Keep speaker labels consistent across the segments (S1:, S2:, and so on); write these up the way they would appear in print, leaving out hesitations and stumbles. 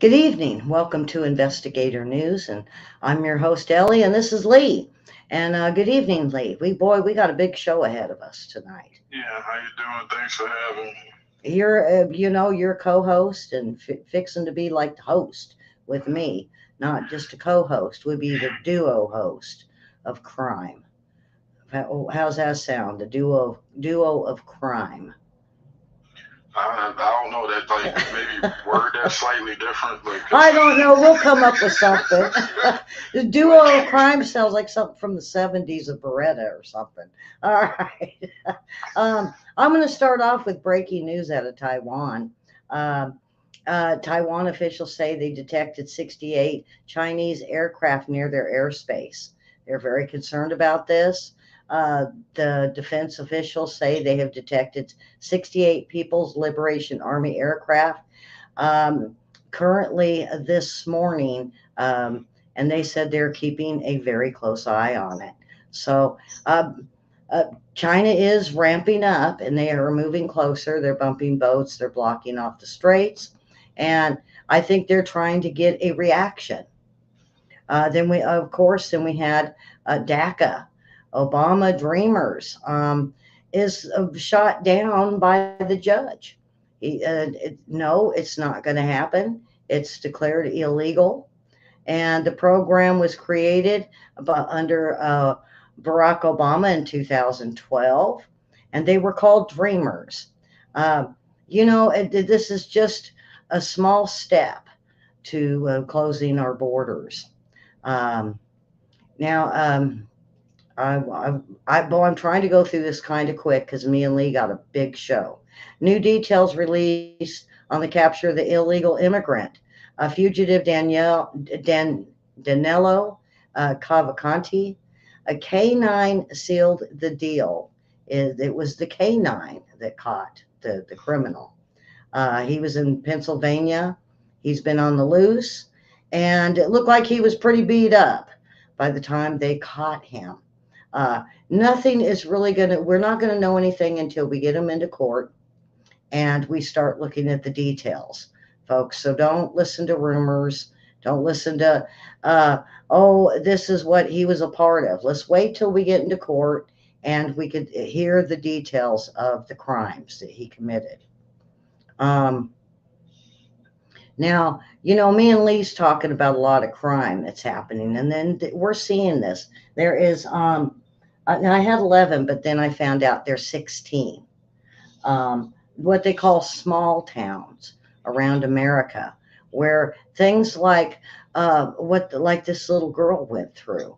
S1: Good evening. Welcome to Investigator News, and I'm your host Ellie, and this is Lee. And good evening, Lee. We got a big show ahead of us tonight.
S2: Yeah, how you doing? Thanks for having me.
S1: You're co-host and fixing to be like the host with me, not just a co-host. Would be the duo host of crime. How's that sound? The duo of crime.
S2: I don't know that maybe word that slightly different, but because
S1: I don't know. We'll come up with something. The duo of crime sounds like something from the 70s of Beretta or something. All right. I'm going to start off with breaking news out of Taiwan. Um, Taiwan officials say they detected 68 Chinese aircraft near their airspace. They're very concerned about this. The defense officials say they have detected 68 People's Liberation Army aircraft. Um, Currently this morning, and they said they're keeping a very close eye on it. So, uh, uh, China is ramping up and they are moving closer. They're bumping boats, they're blocking off the straits, and I think they're trying to get a reaction. Then we had DACA, Obama Dreamers, is shot down by the judge. No, it's not going to happen. It's declared illegal, and the program was created under Barack Obama in 2012, and they were called Dreamers. Um, this is just a small step to closing our borders. Um, now, I'm trying to go through this kind of quick because me and Lee got a big show. New details released on the capture of the illegal immigrant, fugitive Danilo Cavalcanti. A K-9 sealed the deal. It was the K-9 that caught the criminal. He was in Pennsylvania. He's been on the loose, and it looked like he was pretty beat up by the time they caught him. Nothing is really we're not going to know anything until we get him into court and we start looking at the details, folks. So don't listen to rumors. Don't listen to, this is what he was a part of. Let's wait till we get into court and we could hear the details of the crimes that he committed. Um, Now, me and Lee's talking about a lot of crime that's happening, and then we're seeing this. There is, now I had 11, but then I found out there's 16. What they call small towns around America, where things like like this little girl went through.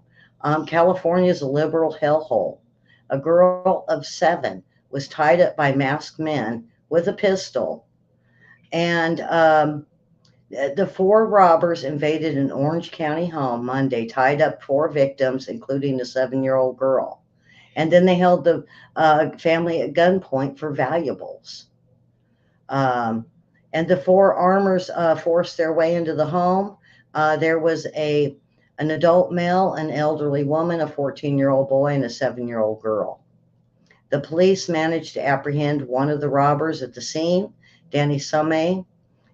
S1: California is a liberal hellhole. A girl of 7 was tied up by masked men with a pistol, and the 4 robbers invaded an Orange County home Monday, tied up 4 victims, including a 7-year-old girl. And then they held the family at gunpoint for valuables. Um, and the 4 armors forced their way into the home. There was an adult male, an elderly woman, a 14-year-old boy, and a 7-year-old girl. The police managed to apprehend one of the robbers at the scene, Danny Summe.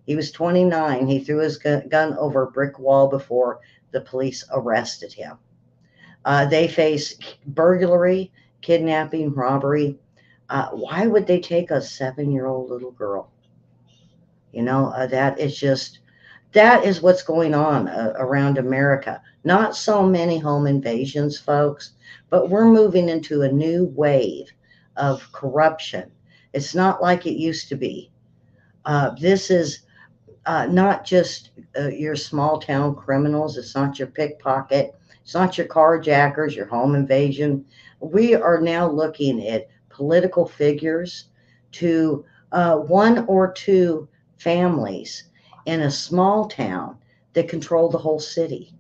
S1: He was 29. He threw his gun over a brick wall before the police arrested him. They face burglary, kidnapping, robbery. Why would they take a 7-year-old little girl? That is what's going on around America. Not so many home invasions, folks, but we're moving into a new wave of corruption. It's not like it used to be. This is not just your small town criminals. It's not your pickpocket. It's not your carjackers, your home invasion. We are now looking at political figures to 1 or 2 families in a small town that control the whole city.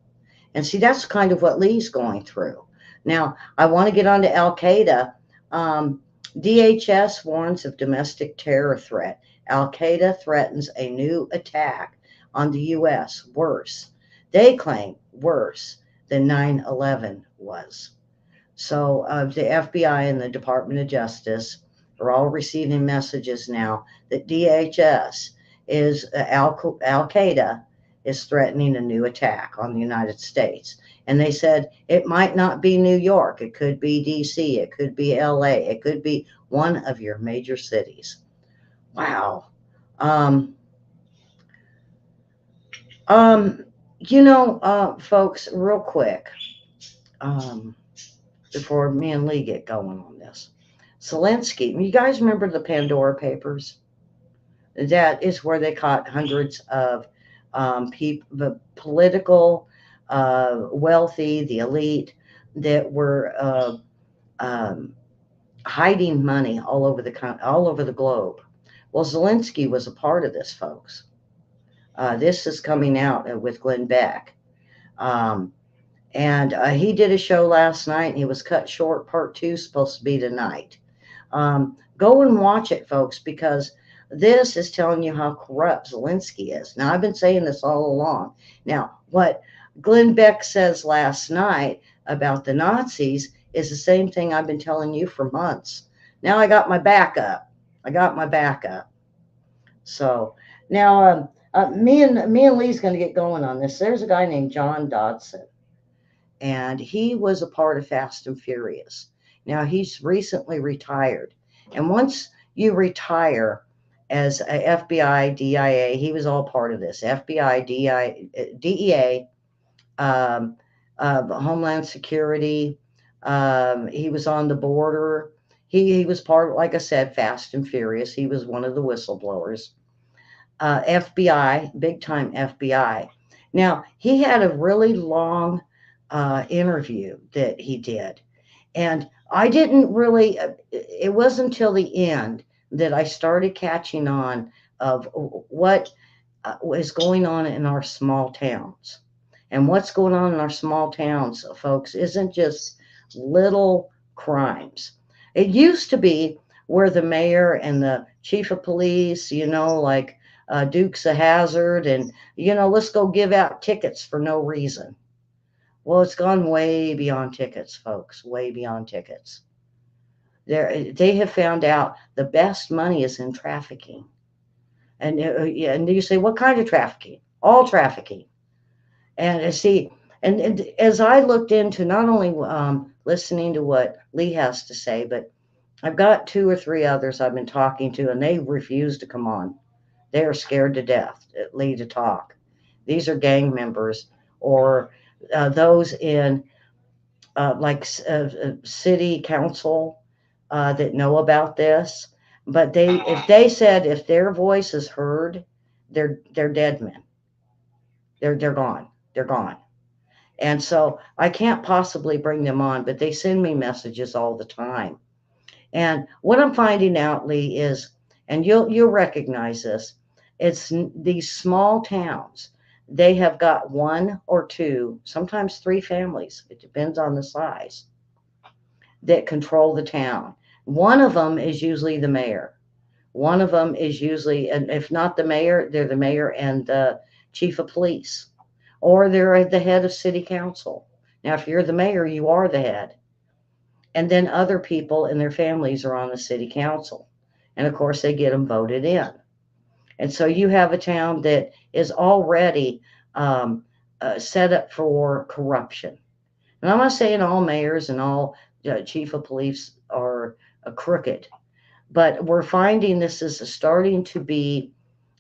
S1: And see, that's kind of what Lee's going through. Now, I want to get on to Al Qaeda. Um, DHS warns of domestic terror threat. Al Qaeda threatens a new attack on the U.S. Worse. They claim worse than 9/11 was. So the FBI and the Department of Justice are all receiving messages now that DHS is Al Qaeda is threatening a new attack on the United States. And they said it might not be New York, it could be DC, it could be LA, it could be one of your major cities. Wow. Um, um, folks, real quick, um, before me and Lee get going on this. Zelensky, you guys remember the Pandora Papers? That is where they caught hundreds of people, the political, wealthy, the elite, that were um, hiding money all over the globe. Well, Zelensky was a part of this, folks. This is coming out with Glenn Beck. Um, and he did a show last night, and he was cut short. Part two is supposed to be tonight. Go and watch it, folks, because this is telling you how corrupt Zelensky is. Now, I've been saying this all along. Now, what Glenn Beck says last night about the Nazis is the same thing I've been telling you for months. Now I got my backup. I got my backup. So now, me and Lee's going to get going on this. There's a guy named John Dodson, and he was a part of Fast and Furious. Now he's recently retired, and once you retire as a FBI, DIA, he was all part of this. FBI, DEA, um, Homeland Security. He was on the border. He was part, like I said, Fast and Furious. He was one of the whistleblowers. FBI, big time FBI. Now, he had a really long interview that he did. And I didn't really, it wasn't until the end that I started catching on of what is going on in our small towns. And what's going on in our small towns, folks, isn't just little crimes. It used to be where the mayor and the chief of police, like Dukes of Hazard, and, let's go give out tickets for no reason. Well, it's gone way beyond tickets, folks, way beyond tickets. They have found out the best money is in trafficking. And you say, what kind of trafficking? All trafficking. And see, and as I looked into not only listening to what Lee has to say, but I've got two or three others I've been talking to, and they refuse to come on. They are scared to death, Lee, to talk. These are gang members or those in city council that know about this. But if they said if their voice is heard, they're dead men. They're gone. They're gone. And so I can't possibly bring them on, but they send me messages all the time. And what I'm finding out, Lee, is, and you'll recognize this, it's these small towns. They have got one or two, sometimes three families. It depends on the size that control the town. One of them is usually the mayor. One of them is usually, and if not the mayor, they're the mayor and the chief of police, or they're at the head of city council. Now, if you're the mayor, you are the head. And then other people and their families are on the city council. And of course, they get them voted in. And so you have a town that is already set up for corruption. And I'm not saying all mayors and all chief of police are crooked, but we're finding this is starting to be.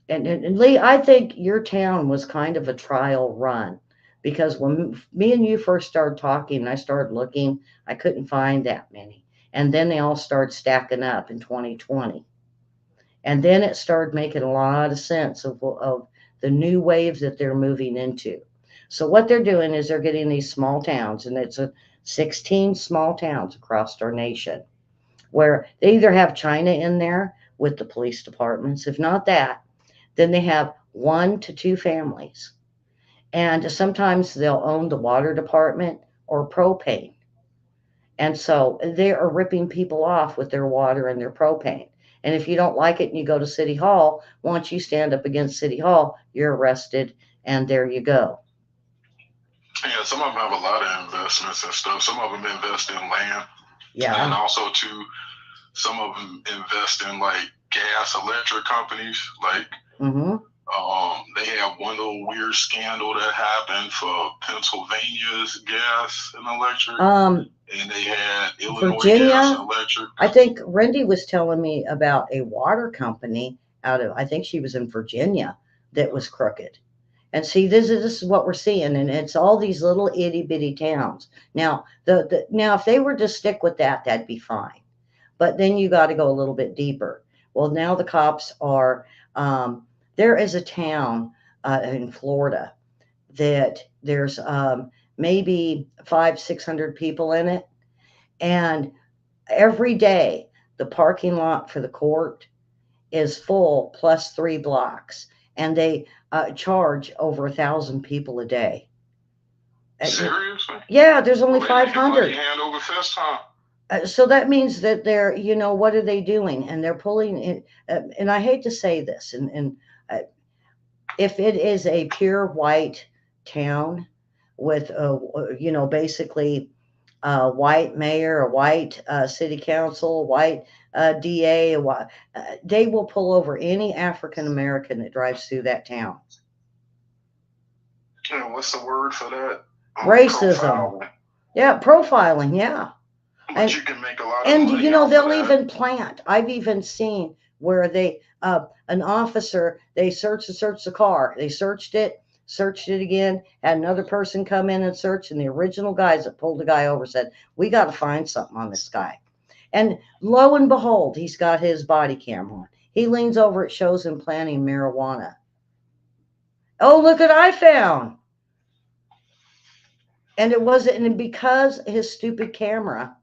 S1: And Lee, I think your town was kind of a trial run, because when me and you first started talking and I started looking, I couldn't find that many. And then they all started stacking up in 2020. And then it started making a lot of sense of the new waves that they're moving into. So what they're doing is they're getting these small towns, and it's 16 small towns across our nation, where they either have China in there with the police departments. If not that, then they have one to two families. And sometimes they'll own the water department or propane. And so they are ripping people off with their water and their propane. And if you don't like it and you go to City Hall, once you stand up against City Hall, you're arrested, and there you go.
S2: Yeah, some of them have a lot of investments and stuff. Some of them invest in land.
S1: Yeah.
S2: And also, too, some of them invest in like gas, electric companies. Like,
S1: Mm-hmm.
S2: they had one little weird scandal that happened for Pennsylvania's gas and electric, and they had Illinois gas and
S1: Virginia,
S2: electric.
S1: I think Rendy was telling me about a water company out of, I think she was in Virginia, that was crooked. And see, this is what we're seeing, and it's all these little itty bitty towns. Now, now if they were to stick with that, that'd be fine. But then you got to go a little bit deeper. Well, now the cops are. There is a town in Florida that there's maybe 500-600 people in it, and every day the parking lot for the court is full plus 3 blocks, and they charge over 1,000 people a day.
S2: Seriously?
S1: Yeah, there's only
S2: Well, they making money
S1: 500.
S2: hand over fist, huh?
S1: So that means that they're, what are they doing? And they're pulling it. And I hate to say this, and uh, if it is a pure white town with, basically a white mayor, a white city council, white DA, they will pull over any African American that drives through that town.
S2: What's the word for that?
S1: Racism.
S2: Profiling.
S1: Yeah, profiling. Yeah.
S2: But you can make a lot of
S1: And
S2: money
S1: they'll even plant. I've even seen where they an officer, they search the car. They searched it again, had another person come in and search, and the original guys that pulled the guy over said, "We got to find something on this guy." And lo and behold, he's got his body cam on. He leans over, it shows him planting marijuana. Oh, look what I found. And it wasn't, and because his stupid camera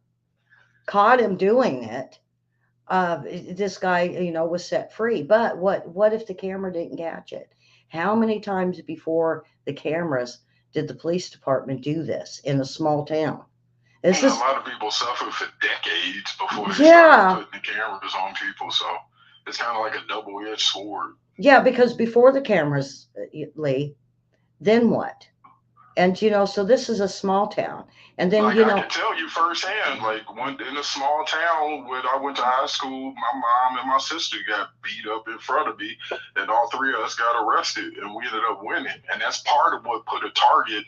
S1: caught him doing it, this guy, was set free. But what if the camera didn't catch it? How many times before the cameras did the police department do this in a small town?
S2: A lot of people suffered for decades before they started putting the cameras on people. So it's kind of like a double-edged sword. Yeah,
S1: because before the cameras, Lee, then what? And so this is a small town, and then
S2: I can tell you firsthand. Like in a small town where I went to high school, my mom and my sister got beat up in front of me, and all three of us got arrested, and we ended up winning. And that's part of what put a target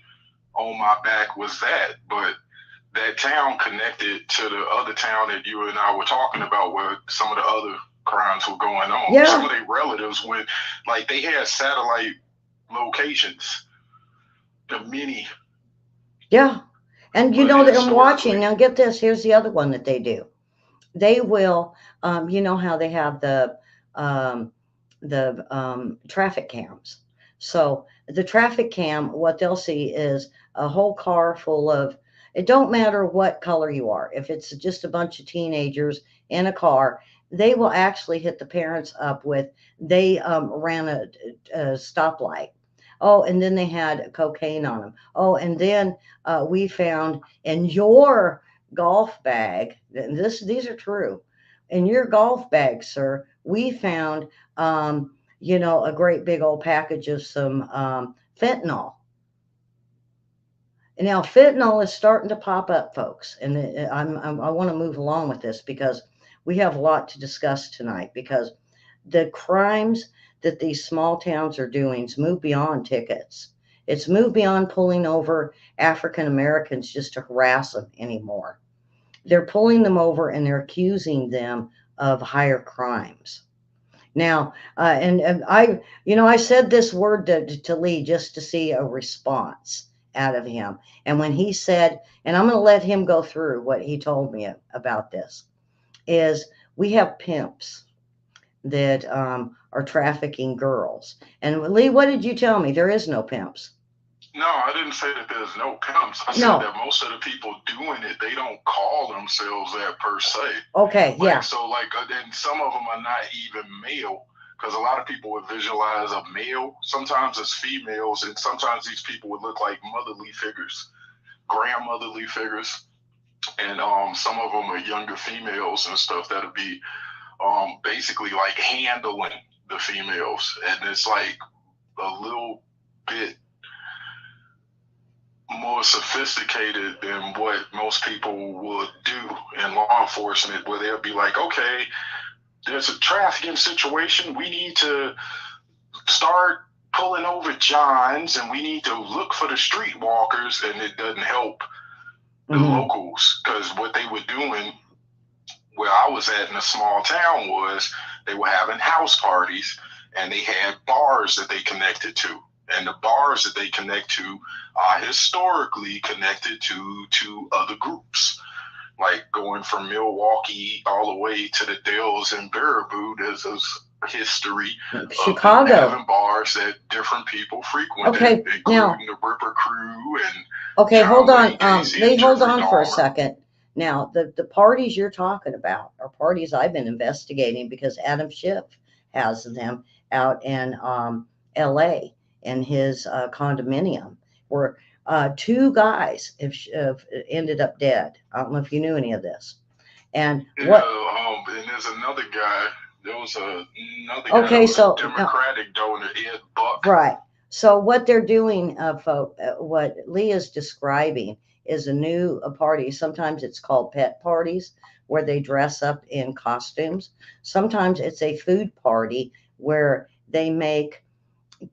S2: on my back was that. But that town connected to the other town that you and I were talking about, where some of the other crimes were going on.
S1: Yeah.
S2: Some of their relatives went, like they had satellite locations. The mini.
S1: Yeah. And that I'm watching. Now get this, here's the other one that they do. They will, how they have the traffic cams. So the traffic cam, what they'll see is a whole car full of, it don't matter what color you are. If it's just a bunch of teenagers in a car, they will actually hit the parents up with, they ran a stoplight. Oh, and then they had cocaine on them. Oh, and then we found in your golf bag, and these are true, in your golf bag, sir, we found, a great big old package of some fentanyl. And now fentanyl is starting to pop up, folks. And I want to move along with this because we have a lot to discuss tonight, because the crimes that these small towns are doing is moved beyond tickets. It's moved beyond pulling over African Americans just to harass them anymore. They're pulling them over and they're accusing them of higher crimes. Now, and I said this word to Lee just to see a response out of him. And when he said, and I'm going to let him go through what he told me about this, is we have pimps that are trafficking girls. And Lee, what did you tell me? There is no pimps.
S2: No, I didn't say that there's no pimps. I said that most of the people doing it, they don't call themselves that per se.
S1: Okay, yeah.
S2: So then some of them are not even male, because a lot of people would visualize a male. Sometimes it's females, and sometimes these people would look like motherly figures, grandmotherly figures. And some of them are younger females and stuff that would be basically like handling the females, and it's like a little bit more sophisticated than what most people would do in law enforcement, where they'll be like, okay, there's a trafficking situation, we need to start pulling over Johns, and we need to look for the streetwalkers, and it doesn't help the locals, because what they were doing where I was at in a small town was they were having house parties, and they had bars that they connected to. And the bars that they connect to are historically connected to other groups. Like going from Milwaukee all the way to the Dells and Baraboo, there's history
S1: Chicago
S2: of having bars that different people frequented, including the Ripper Crew and
S1: hold on, Lee, hold on for a second. Now, the parties you're talking about are parties I've been investigating because Adam Schiff has them out in L.A. in his condominium, where two guys have ended up dead. I don't know if you knew any of this. And what?
S2: And there's another guy. There was another guy.
S1: So
S2: Democratic donor, Ed Buck.
S1: Right. So what they're doing, what Lee is describing is a new party. Sometimes it's called pet parties, where they dress up in costumes. Sometimes it's a food party where they make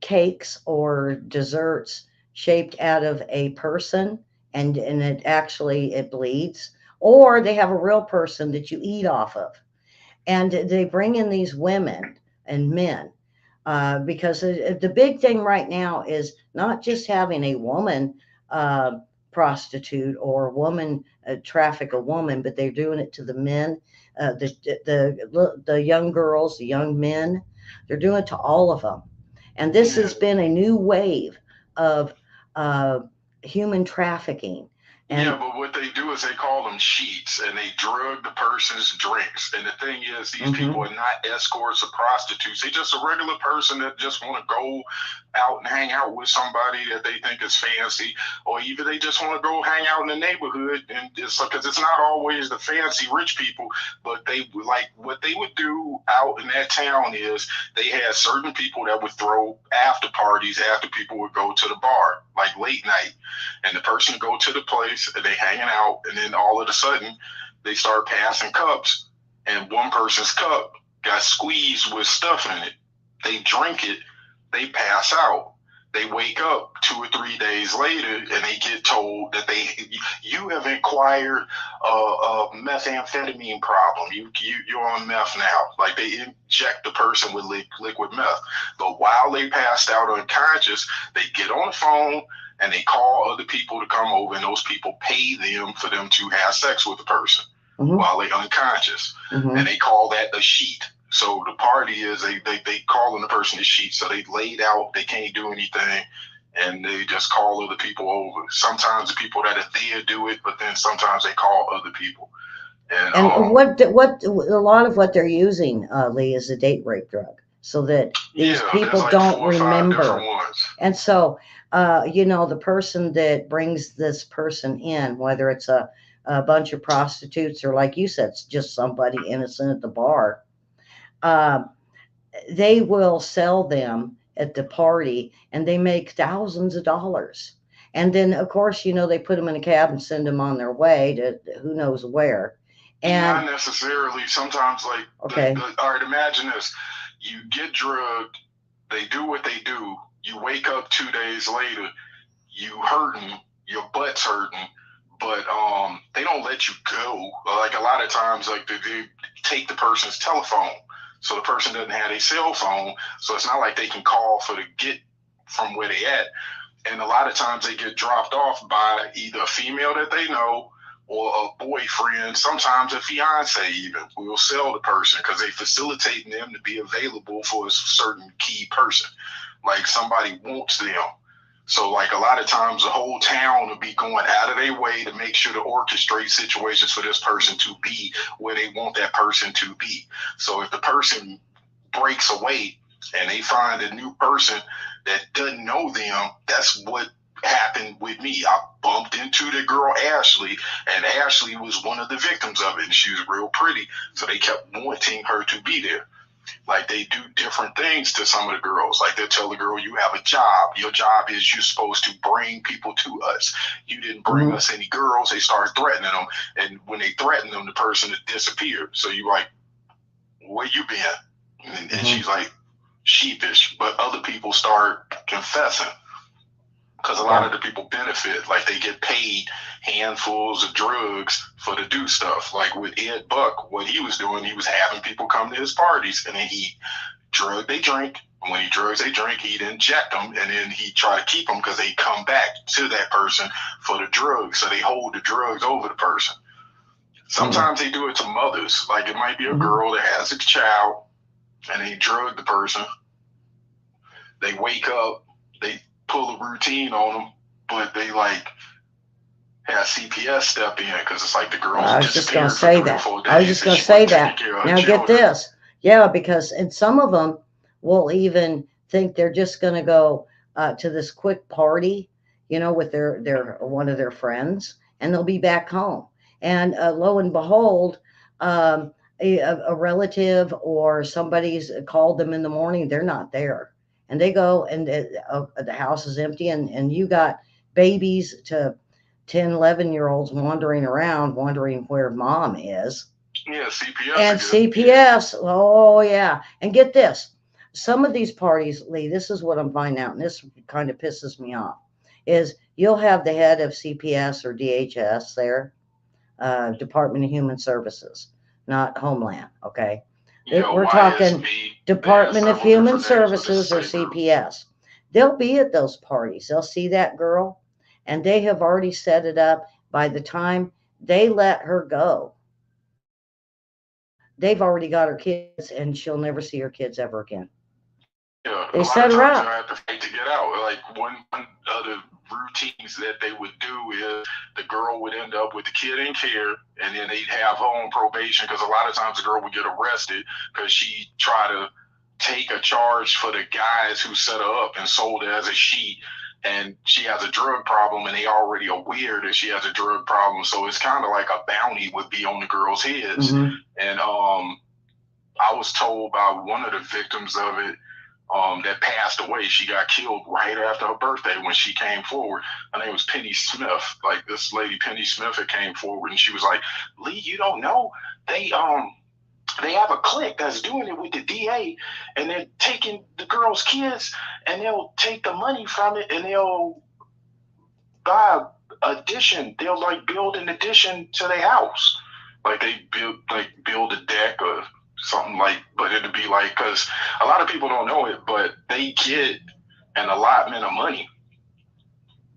S1: cakes or desserts shaped out of a person, and it bleeds. Or they have a real person that you eat off of. And they bring in these women and men. Because the big thing right now is not just having a woman prostitute or a woman traffic a woman, but they're doing it to the men, the young girls, the young men. They're doing it to all of them. And this has been a new wave of human trafficking.
S2: Yeah, but what they do is they call them sheets, and they drug the person's drinks. And the thing is, these people are not escorts or prostitutes. They're just a regular person that just want to go out and hang out with somebody that they think is fancy, or even they just want to go hang out in the neighborhood. And it's because it's not always the fancy rich people, but they like what they would do out in that town is they had certain people that would throw after parties after people would go to the bar, like late night, and the person would go to the place and they hanging out, and then all of a sudden they start passing cups, and one person's cup got squeezed with stuff in it. They drink it, they pass out. They wake up 2 or 3 days later, and they get told that you have acquired a methamphetamine problem. You're on meth now. Like they inject the person with liquid meth. But while they passed out unconscious, they get on the phone and they call other people to come over, and those people pay them for them to have sex with the person while they're unconscious. And they call that a sheet. So the party is they calling the person a sheet. So they laid out, they can't do anything, and they just call other people over. Sometimes the people that are there do it, but then sometimes they call other people. And
S1: what a lot of what they're using, Lee, is a date rape drug, so that these people like don't remember. And so, the person that brings this person in, whether it's a bunch of prostitutes or, like you said, it's just somebody innocent at the bar, they will sell them at the party, and they make thousands of dollars. And then, of course, they put them in a cab and send them on their way to who knows where. And
S2: not necessarily. Sometimes, like, all right, imagine this. You get drugged, they do what they do, you wake up 2 days later, you hurting, your butt's hurting, but they don't let you go. Like a lot of times, like they take the person's telephone, so the person doesn't have a cell phone, so it's not like they can call for the get from where they at. And a lot of times they get dropped off by either a female that they know or a boyfriend, sometimes a fiance even, will sell the person because they facilitating them to be available for a certain key person. Like somebody wants them. So like a lot of times the whole town will be going out of their way to make sure to orchestrate situations for this person to be where they want that person to be. So if the person breaks away and they find a new person that doesn't know them, that's what happened with me. I bumped into the girl Ashley, and Ashley was one of the victims of it, and she was real pretty, so they kept wanting her to be there. Like they do different things to some of the girls. Like they'll tell the girl, you have a job. Your job is you're supposed to bring people to us. You didn't bring us any girls. They start threatening them, and when they threaten them, the person has disappeared. So you're like, where you been? And she's like, sheepish, but other people start confessing because a lot
S1: Yeah.
S2: of the people benefit. Like they get paid handfuls of drugs for to do stuff. Like with Ed Buck, what he was doing, he was having people come to his parties, and then he drug they drink. When he drugs they drink, he'd inject them, and then he try to keep them because they come back to that person for the drugs. So they hold the drugs over the person.
S1: Mm-hmm.
S2: Sometimes they do it to mothers. Like it might be a
S1: Mm-hmm.
S2: girl that has a child, and they drug the person. They wake up, they pull a routine on them, but they like have CPS step in because it's like the girl's
S1: I was just going to
S2: disappeared for
S1: say
S2: 3 or 4
S1: that. I was
S2: days
S1: just
S2: and
S1: going to
S2: she
S1: say
S2: wasn't taking
S1: that.
S2: care of her
S1: Now get
S2: children.
S1: this. Yeah, because and some of them will even think they're just going to go to this quick party, with their one of their friends, and they'll be back home. And lo and behold, um, a relative or somebody's called them in the morning. They're not there, and they go and the house is empty, and you got babies to 10, 11 year olds wandering around, wondering where mom is.
S2: Yeah, CPS
S1: And
S2: again. Yeah.
S1: CPS, oh, yeah. And get this, some of these parties, Lee, this is what I'm finding out, and this kind of pisses me off, is you'll have the head of CPS or DHS there, Department of Human Services, not Homeland, okay?
S2: Yeah,
S1: We're talking
S2: YSB. They have
S1: Department of
S2: several
S1: Human
S2: different names, but it's
S1: Services
S2: the
S1: or
S2: same group.
S1: CPS. They'll be at those parties. They'll see that girl, and they have already set it up. By the time they let her go, they've already got her kids, and she'll never see her kids ever again.
S2: Yeah,
S1: They
S2: a lot
S1: set
S2: of
S1: her
S2: times you
S1: up.
S2: have to fight to get out. Like one of the routines that they would do is the girl would end up with the kid in care, and then they'd have her on probation because a lot of times the girl would get arrested because she tried to take a charge for the guys who set her up and sold it as a sheet. And she has a drug problem, and they already aware that she has a drug problem. So it's kind of like a bounty would be on the girls' heads.
S1: Mm-hmm.
S2: And I was told by one of the victims of it that passed away. She got killed right after her birthday when she came forward. Her name was Penny Smith. Like this lady, Penny Smith, had came forward and she was like, "Lee, you don't know they have a clique that's doing it with the DA, and they're taking the girls' kids, and they'll take the money from it, and they'll buy addition. They'll like build an addition to their house, like they build a deck or something like. But it'd be like because a lot of people don't know it, but they get an allotment of money.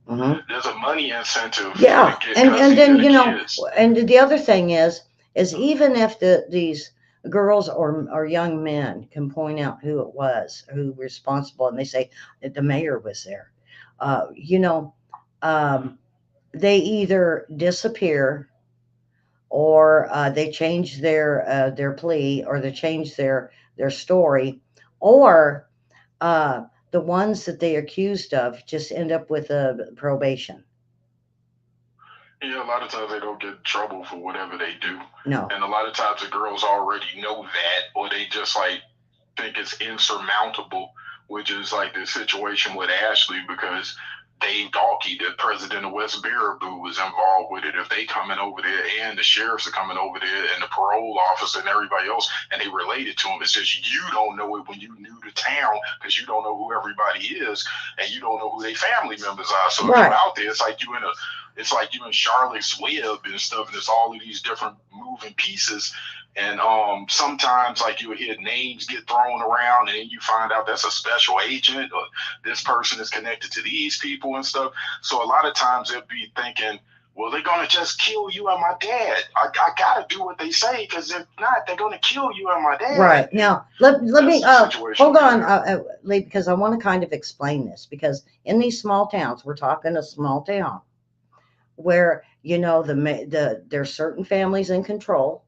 S1: Mm-hmm.
S2: There's a money incentive for to
S1: Yeah,
S2: get
S1: and
S2: custody
S1: then
S2: of the kids.
S1: and the other thing is even if these girls or young men can point out who it was who was responsible, and they say that the mayor was there, uh, you know, um, they either disappear or they change their plea, or they change their story, or the ones that they accused of just end up with a probation.
S2: Yeah, a lot of times they don't get in trouble for whatever they do,
S1: No.
S2: and a lot of times the girls already know that, or they just like think it's insurmountable, which is like the situation with Ashley because Dave Dalkey, the president of West Baraboo, was involved with it. If they coming over there and the sheriffs are coming over there and the parole officer and everybody else, and they related to him, it's just you don't know it when you new to town because you don't know who everybody is and you don't know who their family members are. So if you
S1: Right.
S2: out there, it's like you in Charlotte's Web and stuff, and it's all of these different moving pieces. And sometimes like you hear names get thrown around, and then you find out that's a special agent, or this person is connected to these people and stuff. So a lot of times they'll be thinking, well, they're gonna just kill you and my dad. I gotta do what they say because if not, they're gonna kill you and my dad.
S1: Right. Now, let me
S2: That's the situation
S1: hold
S2: we
S1: on,
S2: have.
S1: Lee, because I want to kind of explain this. Because in these small towns, we're talking a small town where there's certain families in control.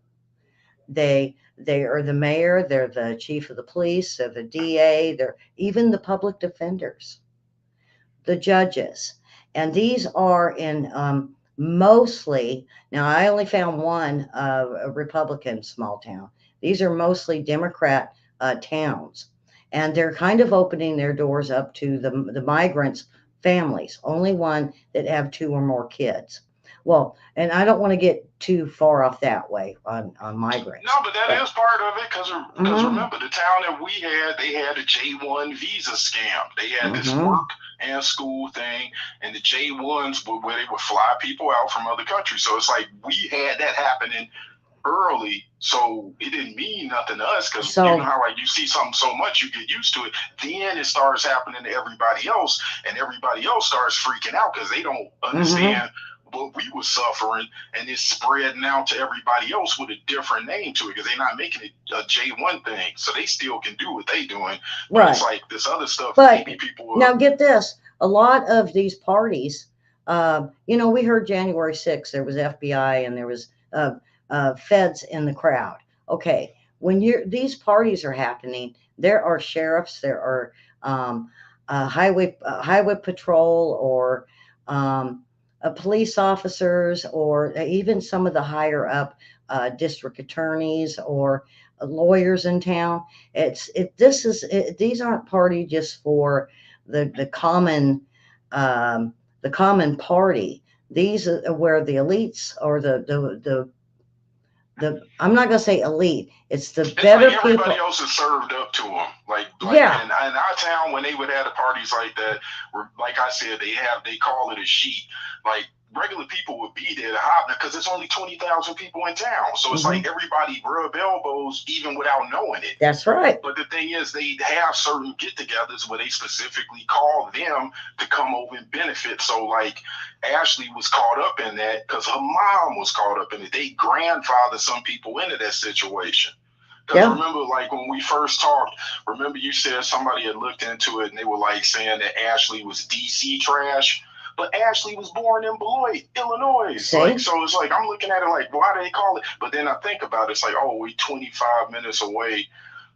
S1: They are the mayor, they're the chief of the police, they're the DA, they're even the public defenders, the judges, and these are in mostly. Now, I only found one a Republican small town. These are mostly Democrat towns, and they're kind of opening their doors up to the migrants' families. Only one that have two or more kids. Well, and I don't want to get too far off that way on
S2: No,
S1: migrants,
S2: but that
S1: but
S2: is part of it because
S1: mm-hmm,
S2: remember the town that we had, they had a J1 visa scam. They had this
S1: mm-hmm,
S2: work and school thing, and the J1s were where they would fly people out from other countries. So it's like we had that happening early, so it didn't mean nothing to us because you know
S1: so
S2: how like you see something so much you get used to it. Then it starts happening to everybody else, and everybody else starts freaking out because they don't
S1: mm-hmm,
S2: understand what we were suffering, and it's spreading out to everybody else with a different name to it because they're not making it a J1 thing, so they still can do what they doing. But it's
S1: right.
S2: like this other stuff.
S1: But
S2: Maybe people
S1: now
S2: will.
S1: get this: a lot of these parties, we heard January 6th there was FBI and there was feds in the crowd. Okay, when these parties are happening, there are sheriffs, there are highway patrol, or police officers, or even some of the higher up district attorneys or lawyers in town. These aren't party just for the the common party. These are where the elites, or the I'm not gonna say elite. It's the
S2: It's like
S1: better
S2: everybody
S1: people.
S2: else is served up to them. Like
S1: Yeah.
S2: in our town when they would have the parties like that, where, like I said, they call it a sheet. Like regular people would be there to hop because there's only 20,000 people in town, so it's
S1: Hmm.
S2: like everybody rub elbows even without knowing it.
S1: That's right.
S2: But the thing is, they have certain get-togethers where they specifically call them to come over and benefit. So, like, Ashley was caught up in that because her mom was caught up in it. They grandfathered some people into that situation. Because
S1: Yeah.
S2: remember, like when we first talked, remember you said somebody had looked into it and they were like saying that Ashley was DC trash. But Ashley was born in Beloit, Illinois. Like,
S1: See.
S2: so it's like I'm looking at it like, why do they call it? But then I think about it, it's like, oh, we 25 minutes away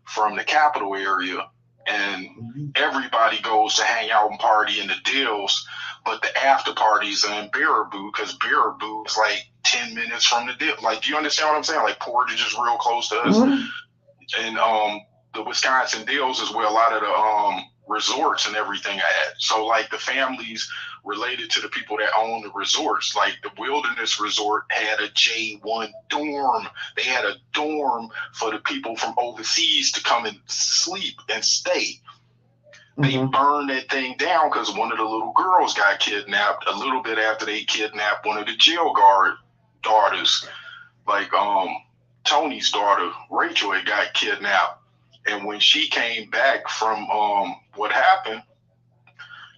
S2: from the capital area, and
S1: Mhm.
S2: everybody goes to hang out and party in the deals, but the after parties are in Baraboo because Baraboo is like 10 minutes from the deal. Like, do you understand what I'm saying? Like, Portage is real close to us,
S1: Mhm.
S2: and the Wisconsin Dells is where a lot of the resorts and everything are at. So like the families related to the people that own the resorts, like the Wilderness Resort had a J1 dorm. They had a dorm for the people from overseas to come and sleep and stay. They
S1: Mhm.
S2: burned that thing down because one of the little girls got kidnapped a little bit after they kidnapped one of the jail guard daughters, like Tony's daughter Rachel had got kidnapped, and when she came back from what happened,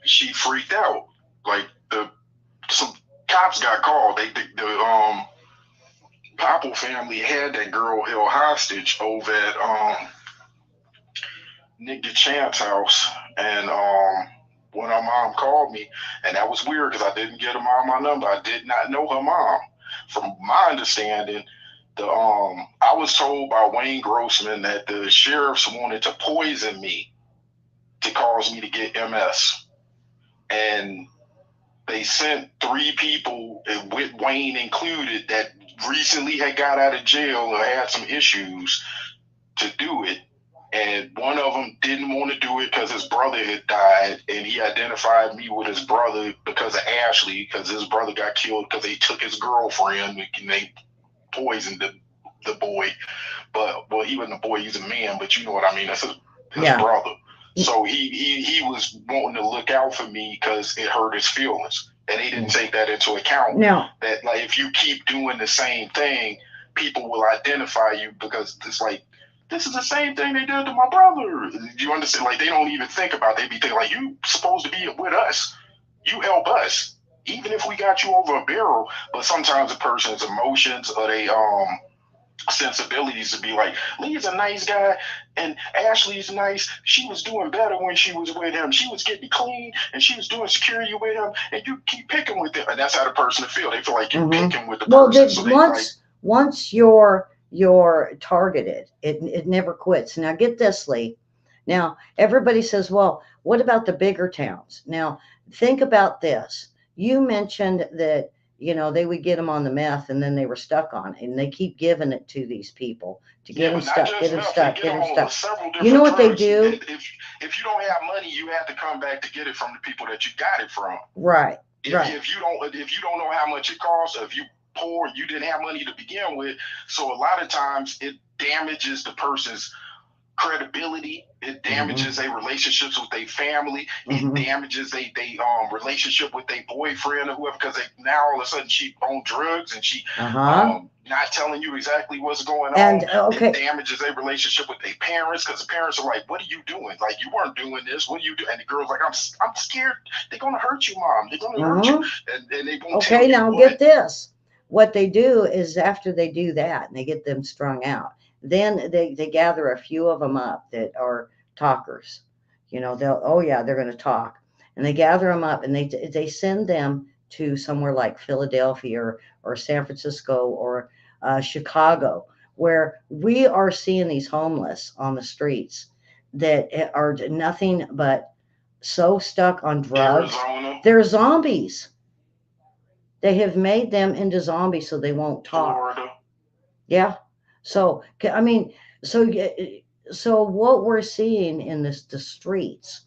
S2: she freaked out. Like the some cops got called. The Popple family had that girl held hostage over at Nick DeChant's house, and when her mom called me, and that was weird because I didn't get her mom my number. I did not know her mom. From my understanding, the I was told by Wayne Grossman that the sheriffs wanted to poison me to cause me to get MS, and they sent three people, with Wayne included, that recently had got out of jail or had some issues to do it. And one of them didn't want to do it because his brother had died, and he identified me with his brother because of Ashley, because his brother got killed because they took his girlfriend and they poisoned the boy. But well, he wasn't a boy; he's a man. But you know what I mean? That's his
S1: Yeah.
S2: brother. So he was wanting to look out for me because it hurt his feelings, and he didn't
S1: Yeah.
S2: take that into account.
S1: Now.
S2: That like if you keep doing the same thing, people will identify you because it's like this is the same thing they did to my brother. You understand? Like they don't even think about it. They be thinking like you supposed to be with us. You help us. Even if we got you over a barrel, but sometimes a person's emotions or they sensibilities to be like, Lee's a nice guy and Ashley's nice. She was doing better when she was with him. She was getting clean and she was doing security with him, and you keep picking with them. And that's how the person feel. They feel like you're
S1: Hmm.
S2: picking with the
S1: Well,
S2: person. So they like,
S1: once you're targeted, it never quits. Now get this, Lee. Now everybody says, well, what about the bigger towns? Now think about this. You mentioned that they would get them on the meth and then they were stuck on it, and they keep giving it to these people to get
S2: yeah,
S1: them
S2: but not
S1: stuck, get
S2: just
S1: them
S2: meth. They
S1: stuck,
S2: get
S1: get
S2: them
S1: them
S2: on
S1: stuck.
S2: several
S1: You know
S2: different
S1: what they
S2: drugs.
S1: do?
S2: If you don't have money, you have to come back to get it from the people that you got it from.
S1: Right. Right.
S2: If you don't know how much it costs, if you poor, you didn't have money to begin with, so a lot of times it damages the person's credibility. It
S1: Mm-hmm.
S2: damages their relationships with their family. It
S1: Mm-hmm.
S2: damages they relationship with their boyfriend or whoever, because now all of a sudden she on drugs and she
S1: Uh-huh.
S2: not telling you exactly what's going
S1: And
S2: on. It
S1: okay.
S2: damages their relationship with their parents, because the parents are like, "What are you doing? Like, you weren't doing this. What are you doing?" And the girl's like, I'm scared. They're gonna hurt you, mom. They're gonna hurt you,
S1: Uh-huh.
S2: and they won't tell
S1: Okay,
S2: you
S1: now
S2: what.
S1: get this. What they do is after they do that and they get them strung out, then they gather a few of them up that are talkers. They'll, oh yeah, they're going to talk. And they gather them up and they send them to somewhere like Philadelphia or San Francisco or Chicago, where we are seeing these homeless on the streets that are nothing but so stuck on drugs.
S2: Arizona,
S1: They're zombies. They have made them into zombies so they won't talk.
S2: Florida.
S1: Yeah. So, I mean, so so what we're seeing in the streets